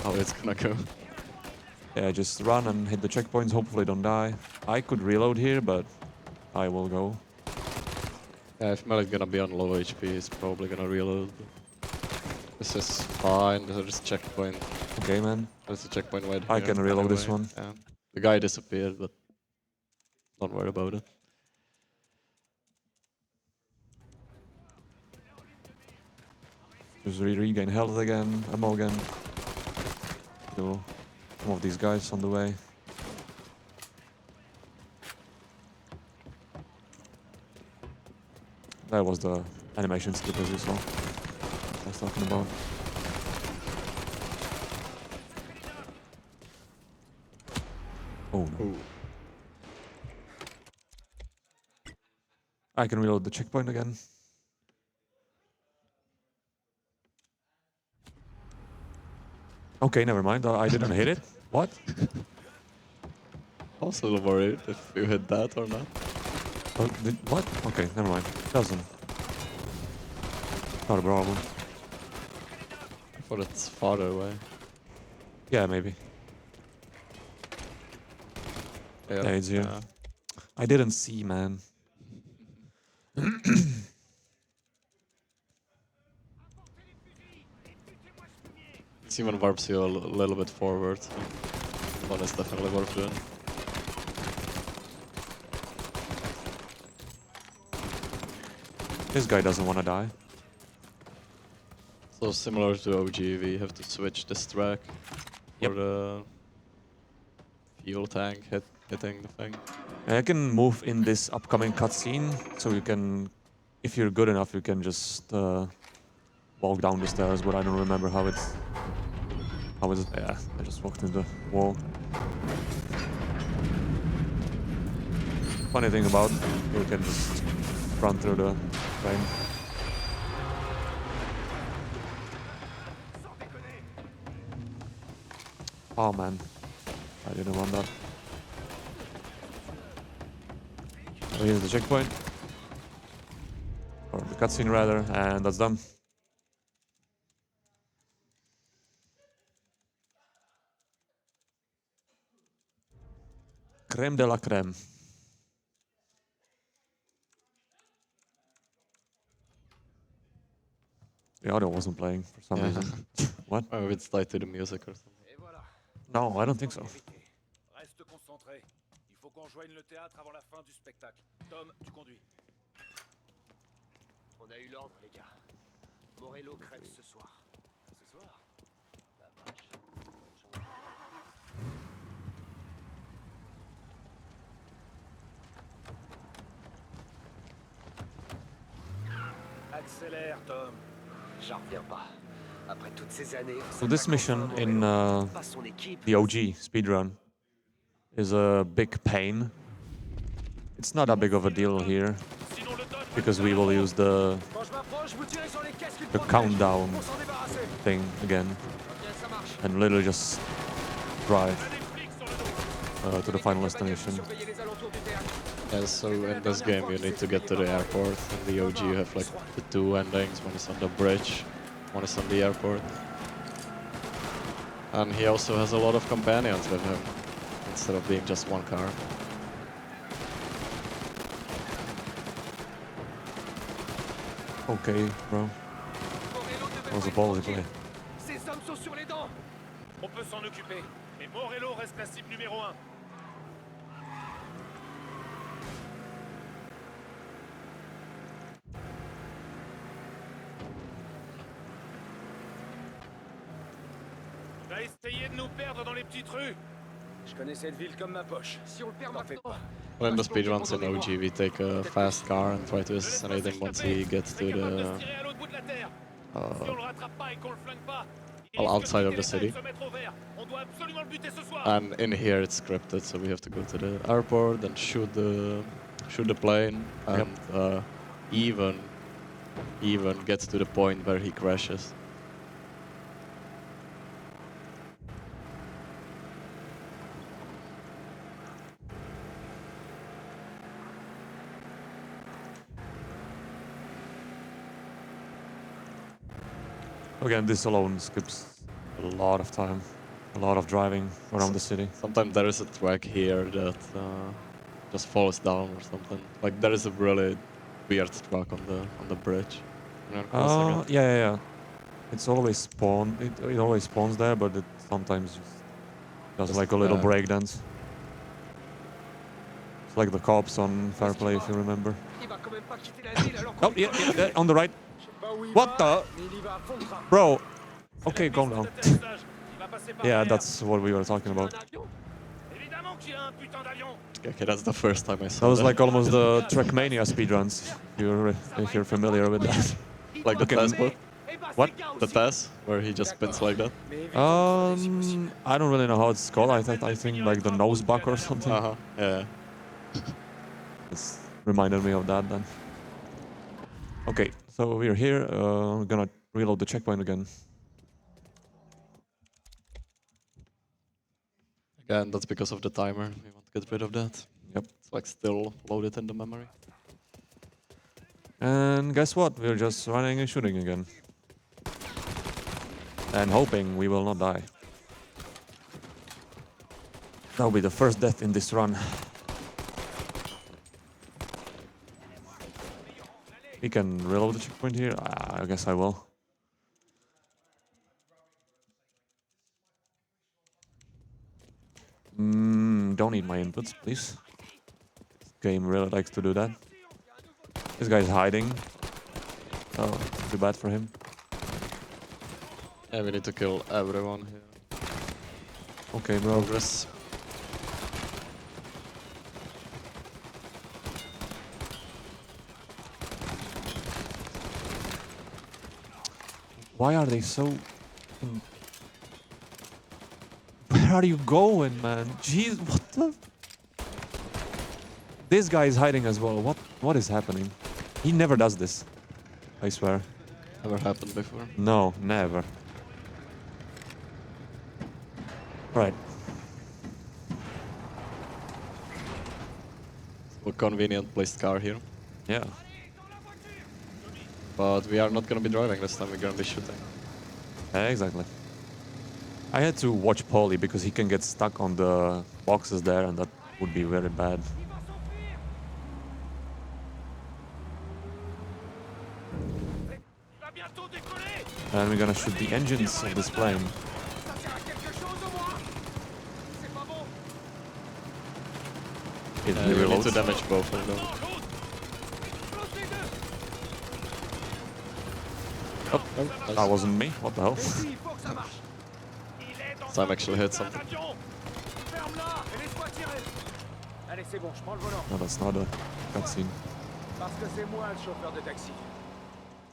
how it's gonna go. Yeah, just run and hit the checkpoints, hopefully don't die. I could reload here, but I will go. Yeah, if Melik's gonna be on low HP, he's probably gonna reload. This is fine, there's a checkpoint. Okay, man. There's a checkpoint right here. I can reload this anyway. one. Yeah. The guy disappeared, but don't worry about it. Just regain health again, ammo again. Kill some of these guys on the way. That was the animation skip as you saw. I was talking about. Oh no. Ooh. I can reload the checkpoint again. Okay, never mind. I didn't hit it. What? I was a little worried if you hit that or not. Oh, what? Okay, never mind. Doesn't. Not a problem. I thought it's farther away. Yeah, maybe. Yeah, Yeah, it's here. yeah. I didn't see, man. It even warps you a little bit forward. One is definitely worth doing. This guy doesn't want to die. So similar to OG, we have to switch this track for the fuel tank hitting the thing. I can move in this upcoming cutscene, so you can, if you're good enough, you can just walk down the stairs. But I don't remember how it's. How is it? Yeah, I just walked in the wall. Funny thing about, you can just run through the frame. Oh man, I didn't want that. So here's the checkpoint, or the cutscene rather, and that's done. Creme de la creme. The audio wasn't playing for some reason. What? Maybe it's tied to the music or something. No, I don't think so. Reste concentré. Il faut qu'on joigne le théâtre avant la fin du spectacle. Tom, tu conduis. On a eu l'ordre, les gars. Morello crève ce soir. Ce soir? La vache. Accélère, Tom. J'en reviens pas. Après toutes ces années. So this mission in the OG speedrun is a big pain It's not that big of a deal here because we will use the countdown thing again and literally just drive to the final destination. Yeah, so in this game you need to get to the airport. In the OG you have like the two endings, one is on the bridge, one is on the airport. And he also has a lot of companions with him, instead of being just one car. Okay, bro. That was a ballsy play. Ces hommes sont sur les dents. On peut s'en occuper, mais Morello reste la cible numéro 1. Va essayer de nous perdre dans les petites rues. Je connais cette ville comme ma poche. Si on le perd T'en fais maintenant, pas. Well, in the speedruns in OG we take a fast car and try to assassinate him once he gets to the well, outside of the city. And in here it's scripted, so we have to go to the airport and shoot the plane and even get to the point where he crashes. Again, this alone skips a lot of time, a lot of driving around the city. Sometimes there is a track here that just falls down or something. Like there is a really weird track on the bridge. Yeah. It's always spawn. It always spawns there, but it sometimes just does like a little breakdance. It's like the cops on Fair Play, if you remember. Oh yeah, on the right. What the? Bro. Okay, calm down. Yeah, that's what we were talking about. Okay, that's the first time I saw that. Was like almost the Trackmania speedruns, if you're familiar with that. Like the test boat? What? The test, where he just spins like that? I don't really know how it's called. I think like the nose buck or something. Yeah. It's reminded me of that then. Okay, so we're here. We're gonna reload the checkpoint again. Again, that's because of the timer. We want to get rid of that. Yep. It's like still loaded in the memory. And guess what? We're just running and shooting again. And hoping we will not die. That'll be the first death in this run. We can reload the checkpoint here? I guess I will. Don't need my inputs, please. This game really likes to do that. This guy's hiding. Oh, too bad for him. Yeah, we need to kill everyone here. Okay, bro. Progress. Why are they so... Where are you going, man? Jeez, what the... This guy is hiding as well. What is happening? He never does this. I swear. Never happened before. No, never. Right. A convenient placed car here. Yeah. But we are not gonna be driving this time, we're gonna be shooting. Exactly. I had to watch Paulie because he can get stuck on the boxes there and that would be very bad. And we're gonna shoot the engines of this plane. You need to damage both of them. Oh, that wasn't me. What the hell? Sam actually hit something. No, that's not a cutscene.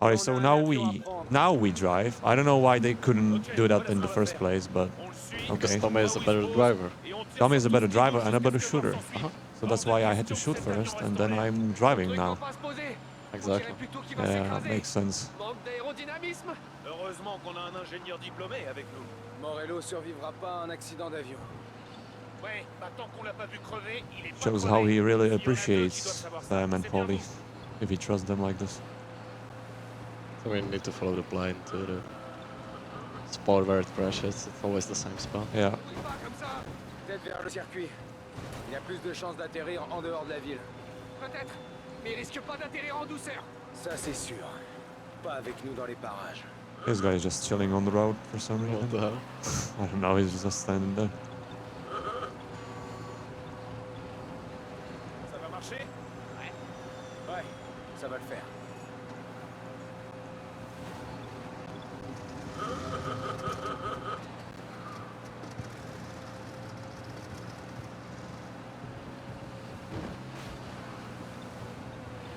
Alright, so now we drive. I don't know why they couldn't do that in the first place, but okay. Because Tommy is a better driver. Tommy is a better driver and a better shooter. So that's why I had to shoot first, and then I'm driving now. Exactly. Yeah, makes sense. Manque d'aérodynamisme. Heureusement qu'on a un ingénieur diplômé avec nous. Morello survivra pas à un accident d'avion. Ouais, bah tant qu'on l'a pas vu crever, il est pas Shows crevé. how he really S'il y en a deux qui doivent appreciates savoir ça, Sam and c'est bien Polly, vous. if he trusts them like this. So we need to follow the plane to the spot where it crashes. It's always the same spot. Yeah. Pas comme ça. Peut-être vers le circuit. Il y a plus de chances d'atterrir en dehors de la ville. Peut-être. Mais il risque pas d'atterrir en douceur. Ça, c'est sûr. Pas avec nous dans les parages. This guy is just chilling on the road for some What reason. the hell? I don't know, he's just standing there. Ça va marcher? Ouais, ça va le faire.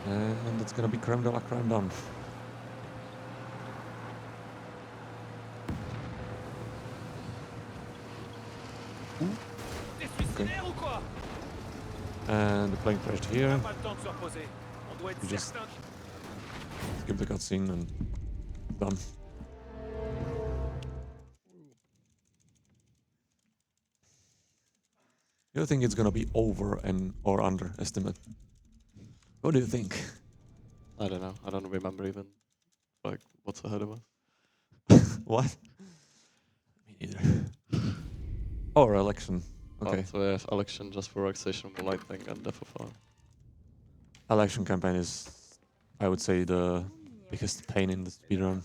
And it's gonna be creme de la creme done. T'es suicidaire ou quoi? And the plane crashed here. Pas le temps de se reposer. On doit être You just certain. skip the cutscene and done. You think it's gonna be over and or underestimate? What do you think? I don't know. I don't remember even like what's ahead of us. What? Me neither. Or election. Okay. So we have election just for relaxation, lightning, and death of fire. Election campaign is, I would say, the biggest pain in the speedrun.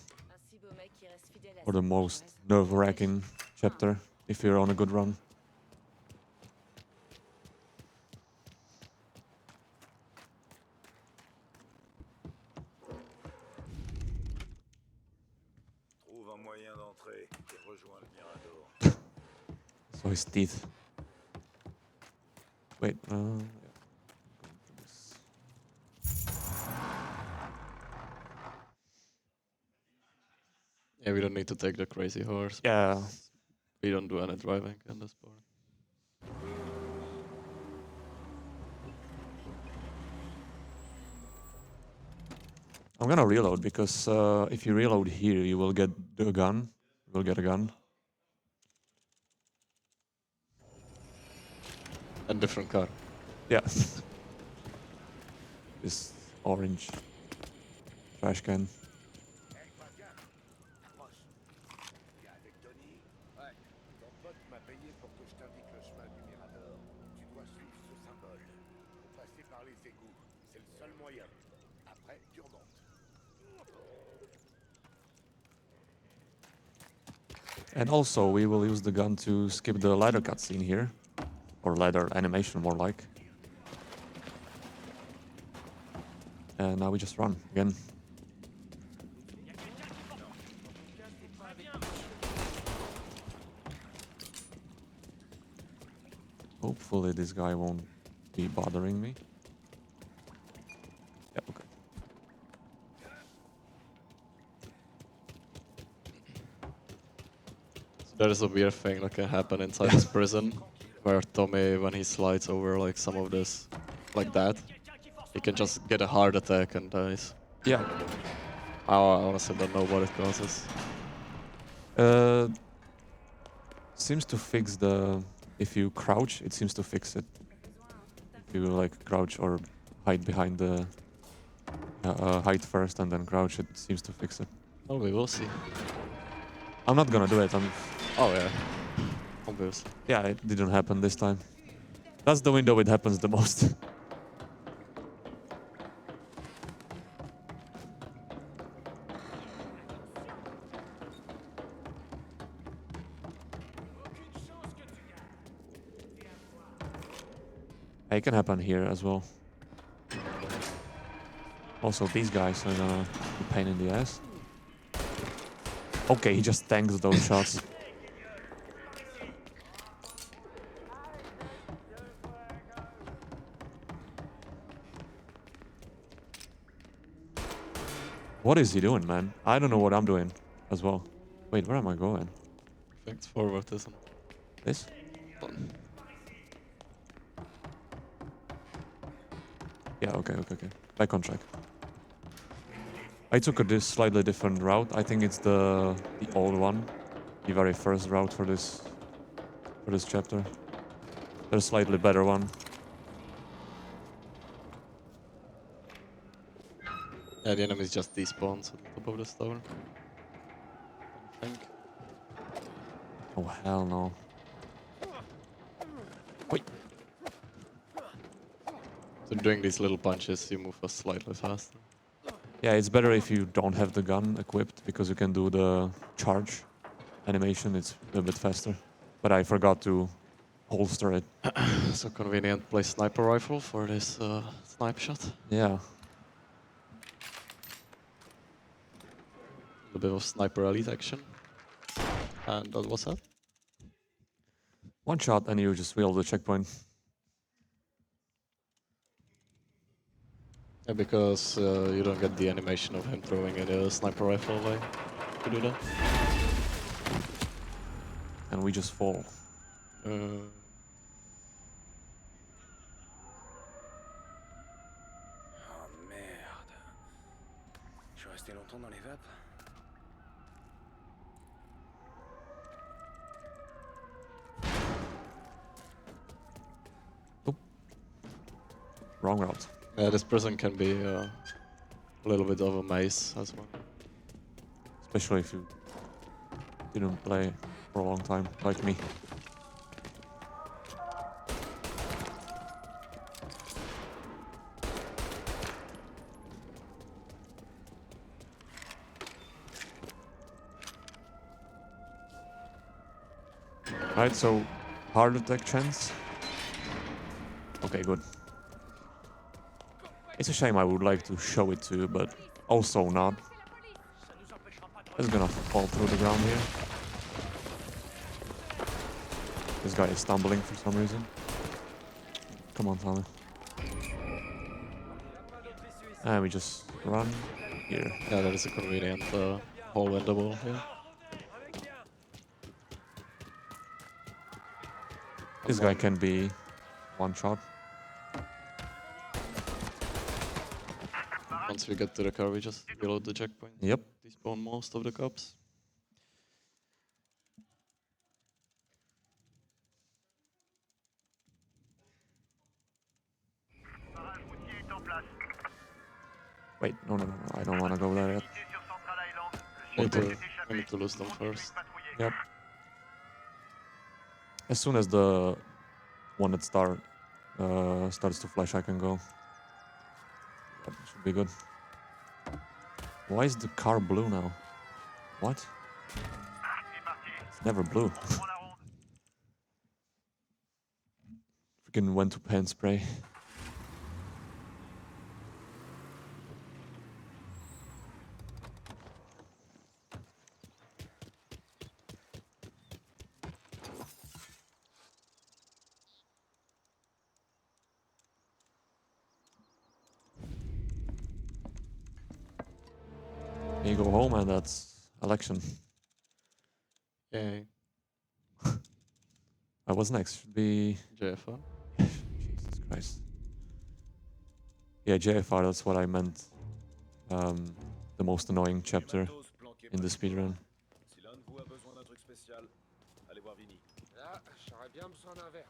Or the most nerve-wracking chapter, if you're on a good run. Trouve un moyen d'entrer et rejoins le Mirador. So his teeth. Wait, Yeah, we don't need to take the crazy horse. yeah. We don't do any driving in this part. I'm gonna reload because if you reload here, you will get the gun. You will get a gun. And different car. Yeah. This orange trash can. Ouais, ton pote m'a payé pour que je t'indique le chemin du Mirador. Tu dois suivre ce symbole. Faut passer par les égouts. C'est le seul moyen. Après, tu remontes. And also, we will use the gun to skip the ladder cutscene here. Or ladder animation, more like. And now we just run again. Hopefully this guy won't be bothering me. Yeah, okay. So there is a weird thing that can happen inside this prison, where Tommy, when he slides over like some of this, like that, he can just get a heart attack and dies. Yeah. I honestly don't know what it causes. Seems to fix the... If you crouch, it seems to fix it. If you like crouch or hide behind the... hide first and then crouch, it seems to fix it. Oh, we will see. I'm not gonna do it. Oh yeah, obviously. Yeah, it didn't happen this time. That's the window it happens the most. It can happen here as well. Also, these guys are gonna be a pain in the ass. Okay, he just tanks those shots. What is he doing, man? I don't know what I'm doing as well. Wait, where am I going? I think it's forward, isn't it? This? Yeah, okay. Back on track. I took a slightly different route. I think it's the old one, the very first route for this chapter. There's a slightly better one. Yeah, the enemies just despawns on top of the store. I think. Oh hell no. Wait. So doing these little punches, you move slightly faster. Yeah, it's better if you don't have the gun equipped because you can do the charge animation. It's a bit faster. But I forgot to holster it. So convenient. Play sniper rifle for this snipe shot. Yeah. A bit of sniper elite action. And that was that. One shot and you just wheel the checkpoint. Yeah, because you don't get the animation of him throwing a sniper rifle away to do that. And we just fall. Oh merde. Je suis resté longtemps dans les vapes. Wrong route. Yeah, this prison can be a little bit of a maze as well. Especially if you didn't play for a long time, like me. Right, so heart attack chance. Okay, good. It's a shame I would like to show it to you, but also not. It's gonna fall through the ground here. This guy is stumbling for some reason. Come on, Tommy. And we just run here. Yeah, that is a convenient hole in the wall here. This guy can be one shot. Once we get to the car, we just reload the checkpoint. Yep. Despawn most of the cops. Wait, no, I don't want to go there yet. We need to lose them first. Yep. As soon as the one that starts to flash, I can go. That should be good. Why is the car blue now? What? It's never blue. Freaking went to pen spray. You go home and that's election. Yay. What's next? Should be JFR. Jesus Christ. Yeah, JFR, that's what I meant. The most annoying chapter in the speedrun. Si l'un de vous a besoin d'un truc spécial, allez voir Vinny. Là, j'aurais bien besoin d'un verre.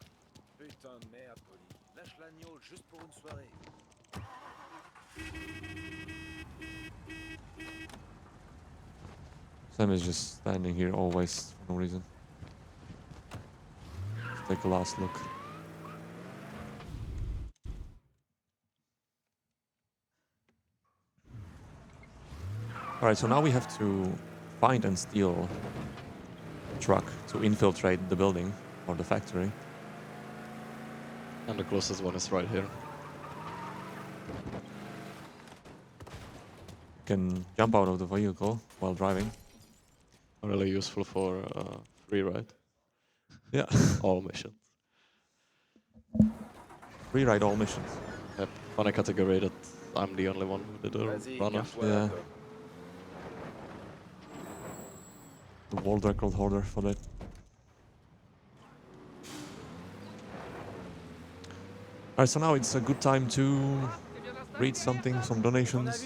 Putain de merde, Polly. Lâche l'agneau juste pour une soirée. Sam is just standing here always for no reason. Let's take a last look. Alright, so now we have to find and steal a truck to infiltrate the building or the factory. And the closest one is right here. You can jump out of the vehicle while driving. Really useful for free ride. Yeah. All missions. Free ride all missions. Yep. Funny category that I'm the only one who did a run off. Yeah. The world record holder for that. Alright, so now it's a good time to read something, some donations,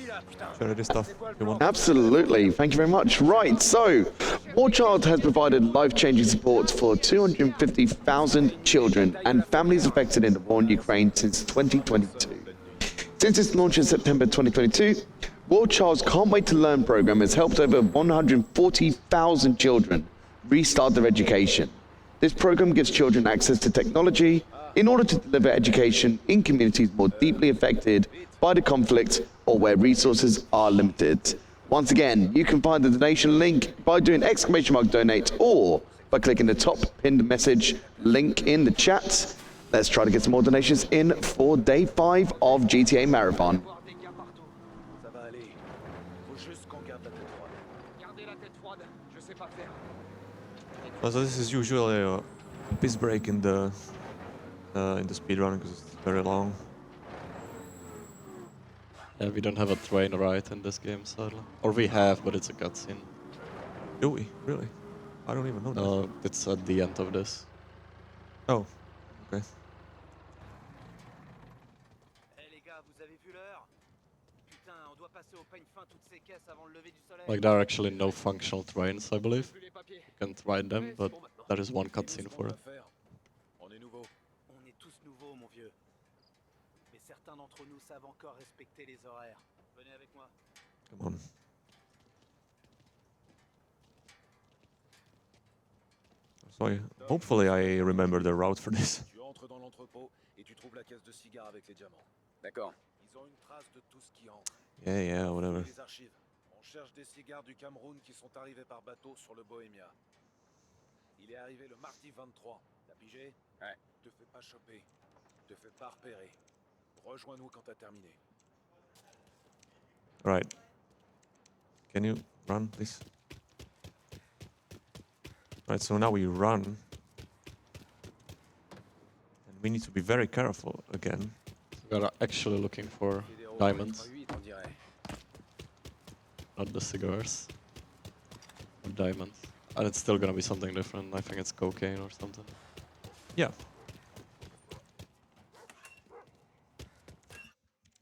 charity stuff if you want. Absolutely. Thank you very much. Right. So, Warchild has provided life-changing support for 250,000 children and families affected in the war in Ukraine since 2022. Since its launch in September 2022, Warchild's Can't Wait to Learn program has helped over 140,000 children restart their education. This program gives children access to technology in order to deliver education in communities more deeply affected by the conflict or where resources are limited. Once again, you can find the donation link by doing !donate or by clicking the top pinned message link in the chat. Let's try to get some more donations in for day 5 of GTA Marathon. Ça va aller. Faut juste qu'on garde la tête froide. Gardez la tête froide, je sais pas faire. So this is usually a piss break in the speedrun because it's very long. Yeah, we don't have a train ride in this game, sadly. Or we have, but it's a cutscene. Do we? Really? I don't even know that. No, it's at the end of this. Oh, okay. Eh les gars, vous avez vu l'heure? Putain, on doit passer au peigne fin toutes ces caisses avant le lever du soleil. Like, there are actually no functional trains, I believe. You can't ride them, but there is one cutscene for it. On est nouveau. On est tous nouveaux, mon vieux. Mais certains d'entre nous savent encore respecter les horaires. Venez avec moi. Come on. So hopefully I remember the route for this. Tu entres dans l'entrepôt et tu trouves la caisse de cigares avec les diamants. D'accord. Ils ont une trace de tout ce qui entre. Yeah, whatever. Les archives. On cherche des cigares du Cameroun qui sont arrivés par bateau sur le Bohémia. Il est arrivé le mardi 23. T'as pigé? Ouais. Te fais pas choper. Te fais pas repérer. Rejoins-nous quand t'as terminé. Right. Can you run this? Right, so now we run. And we need to be very careful again. We are actually looking for diamonds, On dirait. not the cigars. Or diamonds. And it's still gonna be something different. I think it's cocaine or something. Yeah.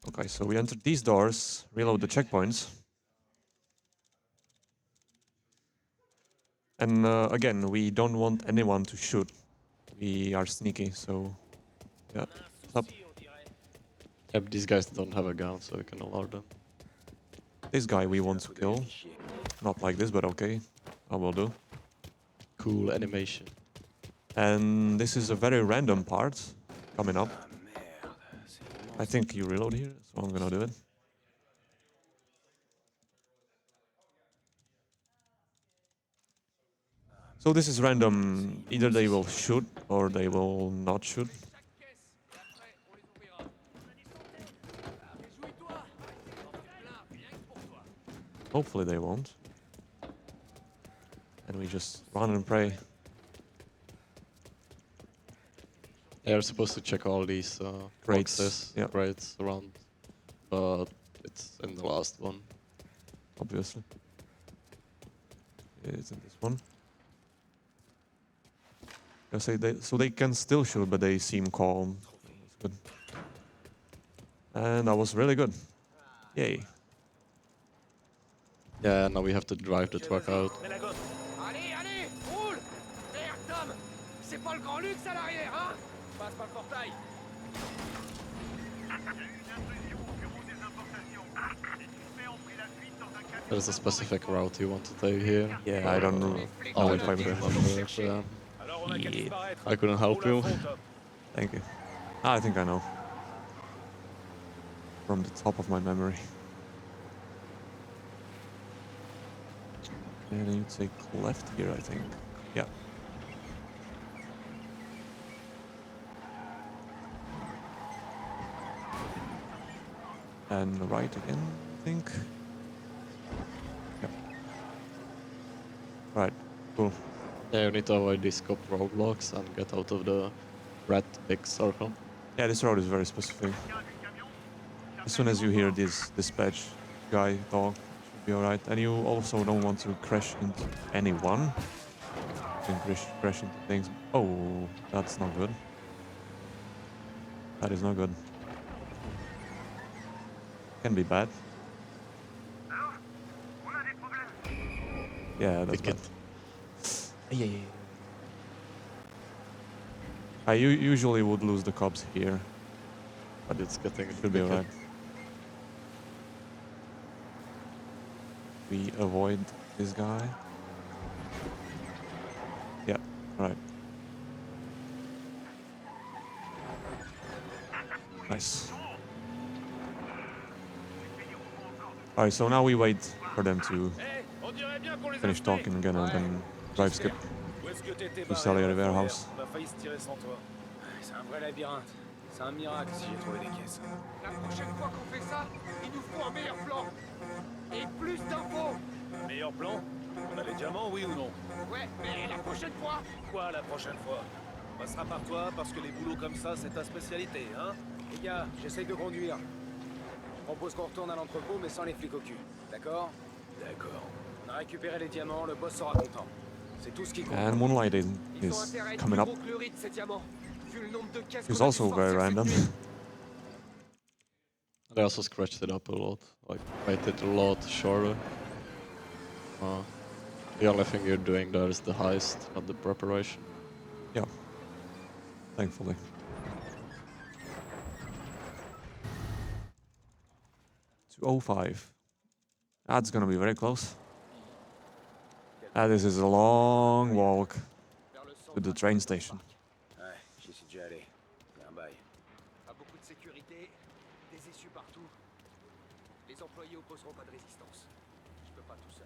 Okay, so we entered these doors, reload the checkpoints. And again, we don't want anyone to shoot. We are sneaky, so yeah. Up. Yep, these guys don't have a gun, so we can allow them. This guy we want to kill. Not like this, but okay. I will do. Cool animation. And this is a very random part coming up. I think you reload here, so I'm gonna do it. So this is random. Either they will shoot or they will not shoot. Hopefully they won't. And we just run and pray. Yeah, you're supposed to check all these Crates, boxes, yeah. crates around, but it's in the last one. Obviously. It's in this one. I say so they can still shoot, but they seem calm. That's good. And that was really good. Yay. Yeah, now we have to drive the truck out. Allez, allez, roule! Merde, Tom! C'est pas le grand luxe à l'arrière, hein? Passe par le portail. There's a specific route you want to take here. Yeah, I don't know. Oh, if I remember. yeah. Alors on a qu'à disparaître. I couldn't help you. Thank you. I think I know. From the top of my memory. And then you take left here, I think. Yeah. And right again, I think. Yep. Right, cool. Yeah, you need to avoid these cop roadblocks and get out of the red big circle. Yeah, this road is very specific. As soon as you hear this dispatch guy talk, should be alright. And you also don't want to crash into anyone. You can crash into things. Oh, that's not good. That is not good. can be bad. Yeah, that's bad. Yeah. I usually would lose the cops here, But it's getting should be alright. We avoid this guy. Yeah, alright. Nice. Alright, so now we wait for them to finish talking again and then drive skip to Salieri warehouse. On a failli se tirer sans toi. C'est un vrai labyrinthe. C'est un miracle si j'ai trouvé des caisses. La prochaine fois qu'on fait ça, il nous faut un meilleur plan. Et plus d'infos. Meilleur plan? On a les diamants, oui ou non? Ouais, mais la prochaine fois. Quoi la prochaine fois? On passera par toi parce que les boulots comme ça, c'est ta spécialité, hein? Les gars, j'essaye de conduire. Je propose qu'on retourne à l'entrepôt, mais sans les flics au cul. D'accord? D'accord. On a récupéré les diamants, le boss sera content. C'est tout ce qui compte. And moonlighting Ils ont is intérêt à être coming plus up. gros que le riz de ces diamants. Vu le nombre de caisses It's qu'on a dû also very sortir cette random. nuit. They also scratched it up a lot, like made it a lot shorter. The only thing you're doing there is the heist, not the preparation. Yeah, thankfully. To 05. That's gonna be very close. This is a long walk to the train station. Ouais, j'y suis déjà allé. C'est un bail. Pas beaucoup de sécurité, des issues partout. Les employés opposeront pas de résistance. Je peux pas tout seul.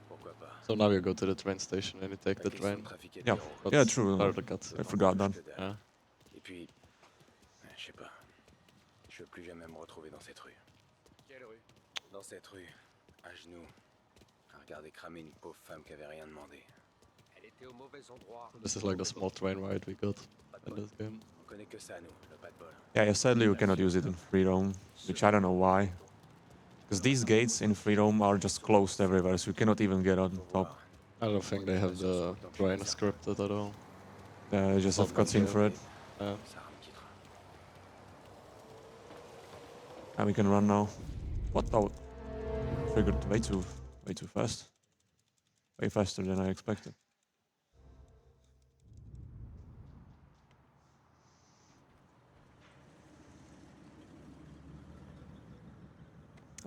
Pourquoi pas? So now you go to the train station and you take the train. Yeah, But yeah, true. part of the cutscene. I forgot that. Yeah. Et puis, je sais pas. Je veux plus jamais me retrouver dans cette rue. Quelle rue? Dans cette rue, à genoux, à regarder cramer une pauvre femme qui avait rien demandé. Elle était au mauvais endroit. This is like the small train ride we got in this game. On connaît que ça, nous, le pas de bol. Yeah, sadly we cannot use it in free roam, which I don't know why. Because these gates in free roam are just closed everywhere, so you cannot even get on top. I don't think they have the train scripted at all. You just have cutscene for it. Yeah. Ça me quittera. And we can run now. What? Oh, triggered way too fast. Way faster than I expected.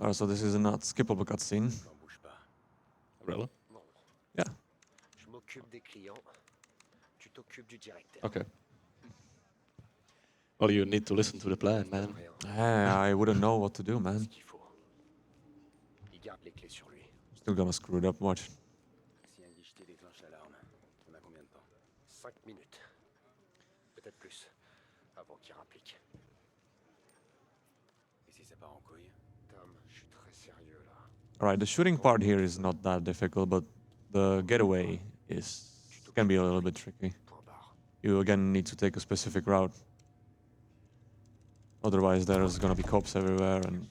Alright, so this is a not skippable cutscene. N'en bouge pas. Really? Yeah. Je m'occupe des clients. Tu t'occupes du directeur. Okay. Well, you need to listen to the plan, man. I wouldn't know what to do, man. Ce qu'il faut. Il garde les clés sur lui. Still gonna screw it up, watch. Si un guichet déclenche l'alarme, on a combien de temps? 5 minutes. Peut-être plus. Avant qu'il rapplique. Et si ça part en couille? Tom, je suis très sérieux là. Alright, the shooting part here is not that difficult, but the getaway can be a little bit tricky. Point barre. You again need to take a specific route. Otherwise there's gonna be cops everywhere and...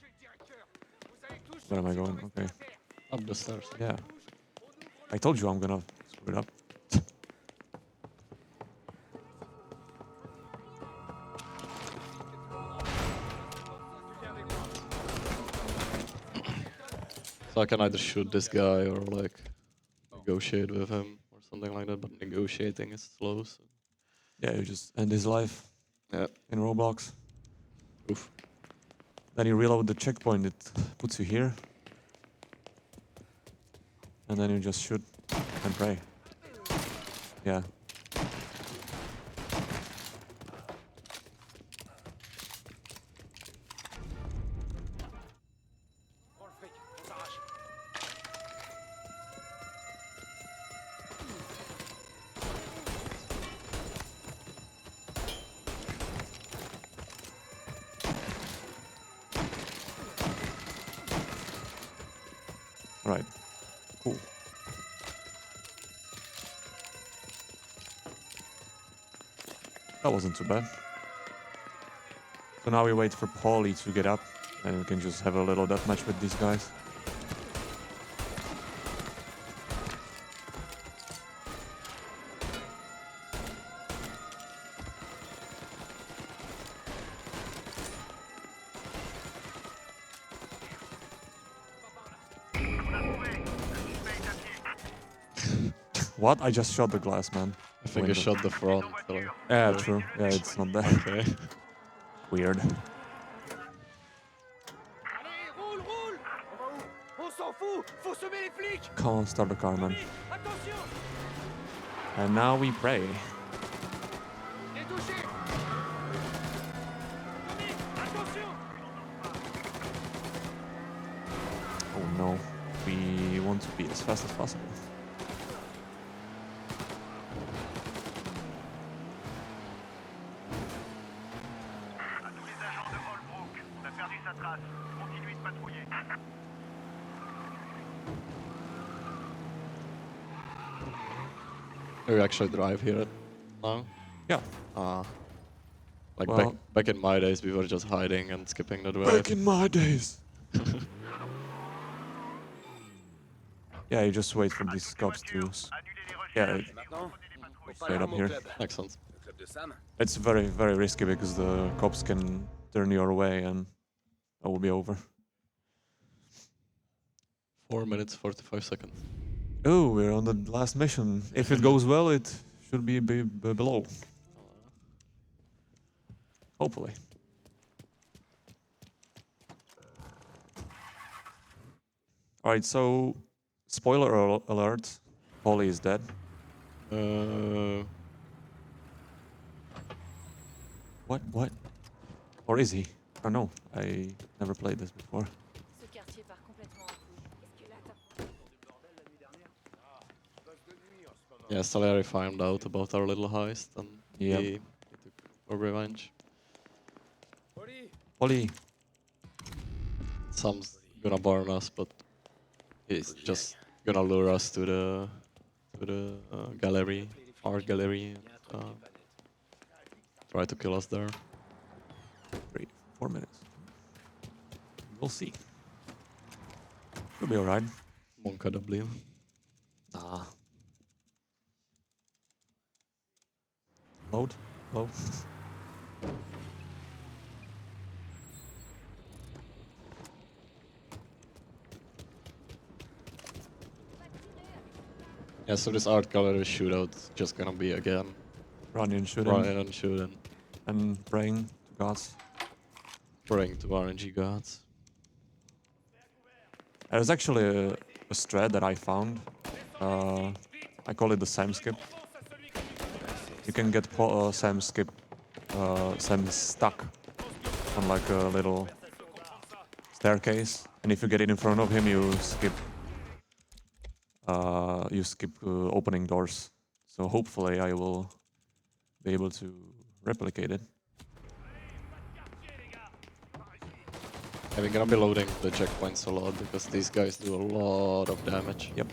Where am I going? Okay. Up the stairs. Yeah. I told you I'm gonna screw it up. So I can either shoot this guy or like negotiate with him or something like that, but negotiating is slow. So. Yeah, you just end his life. Yeah. In Roblox. Oof. Then you reload the checkpoint, it puts you here. And then you just shoot and pray. Yeah. Prends le fric, on s'arrache. Right. Cool. That wasn't too bad. So now we wait for Paulie to get up, and we can just have a little deathmatch with these guys. What? I just shot the glass, man. I think you shot the front. So Yeah, true. Yeah, it's not there. okay. Weird. Allez, roule, roule! On va où? On s'en fout! Faut semer les flics! Come on, start the car, man. Attention! And now we pray. Les touchés! Tommy, attention! Oh no. We want to be as fast as possible. Do you actually drive here now? Yeah. Like Well- back in my days, we were just hiding and skipping the drive. Back in my days. Yeah, you just wait for these cops to... Yeah, Maintenant, on straight part up mon here. club. Excellent. Le club de Sam. It's very, very risky because the cops can turn your way and it will be over. 4 minutes, 45 seconds. Oh, we're on the last mission. If it goes well, it should be below. Hopefully. Alright, so spoiler alert. Polly is dead. What? Or is he? I don't know. I never played this before. Ce quartier part complètement en couille. Est-ce que là, t'as... Yeah, Salieri found out about our little heist and Yep. he took for revenge. Polly! Sam's gonna burn us, but he's just gonna lure us to the gallery, art gallery, and try to kill us there. 3, 4 minutes. We'll see. It'll be alright. Monka W. Ah. Load? Load. Yeah, so this art gallery shootout is just gonna be again Running and shooting. running and shooting, And praying to gods. praying to RNG gods. There's actually a strat that I found. I call it the Sam skip. You can get Sam stuck on like a little staircase, and if you get it in front of him, you skip. Opening doors. So hopefully I will be able to replicate it. And we're gonna be loading the checkpoints a lot because these guys do a lot of damage. Yep.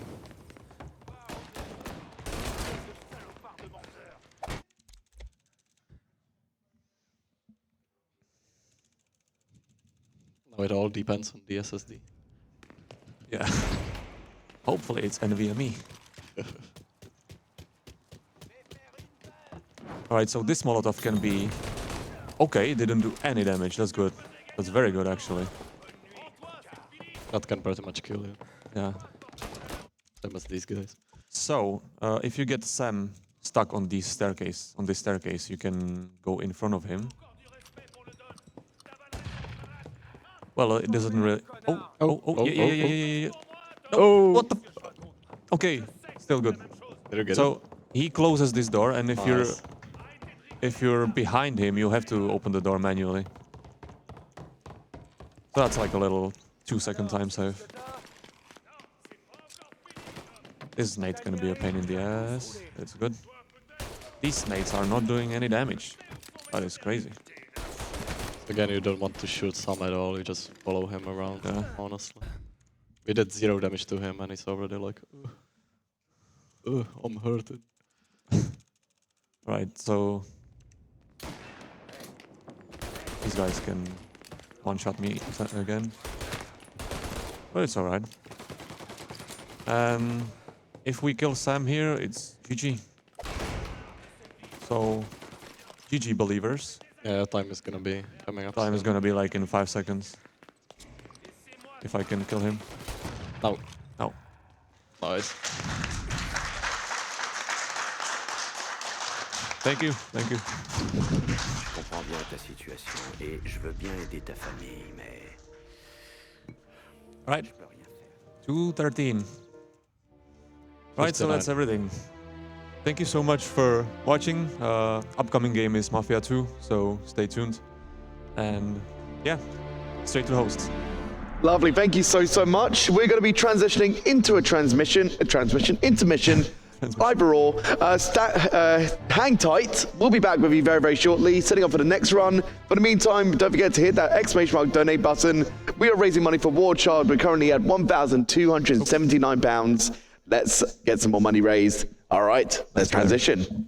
Now it all depends on the SSD. Yeah. Hopefully it's NVMe. Alright, so this Molotov can be... Okay, it didn't do any damage, that's good. That's very good, actually. That can pretty much kill you. Yeah. Same as these guys. So, if you get Sam stuck on this staircase, you can go in front of him. Well, it doesn't really... Yeah. Oh! What the... Okay, still good. Did you get So, he closes this door, and if Nice. you're behind him, you have to open the door manually. So that's like a little 2-second time save. This nade's gonna be a pain in the ass. It's good. These nades are not doing any damage. That is crazy. Again, you don't want to shoot Sam at all, you just follow him around, Yeah. honestly. We did 0 damage to him and he's already like, I'm hurted. Right, so... These guys can one-shot me again. But it's alright. If we kill Sam here, it's GG. So, GG believers. Yeah, time is gonna be coming up. Time is soon. gonna be like in 5 seconds. If I can kill him. No. No. Nice. Thank you, thank you. Je comprends bien ta situation et je veux bien aider ta famille, mais Right. je peux rien faire. 2:13. Right, so 59. that's everything. Thank you so much for watching. Upcoming game is Mafia 2, so stay tuned. And yeah, straight to the hosts. Lovely, thank you so much. We're going to be transitioning into intermission. Either or. Hang tight. We'll be back with you very shortly, setting up for the next run. For the meantime, don't forget to hit that exclamation donate button. We are raising money for War Child. We're currently at £1,279. Let's get some more money raised. All right, let's transition.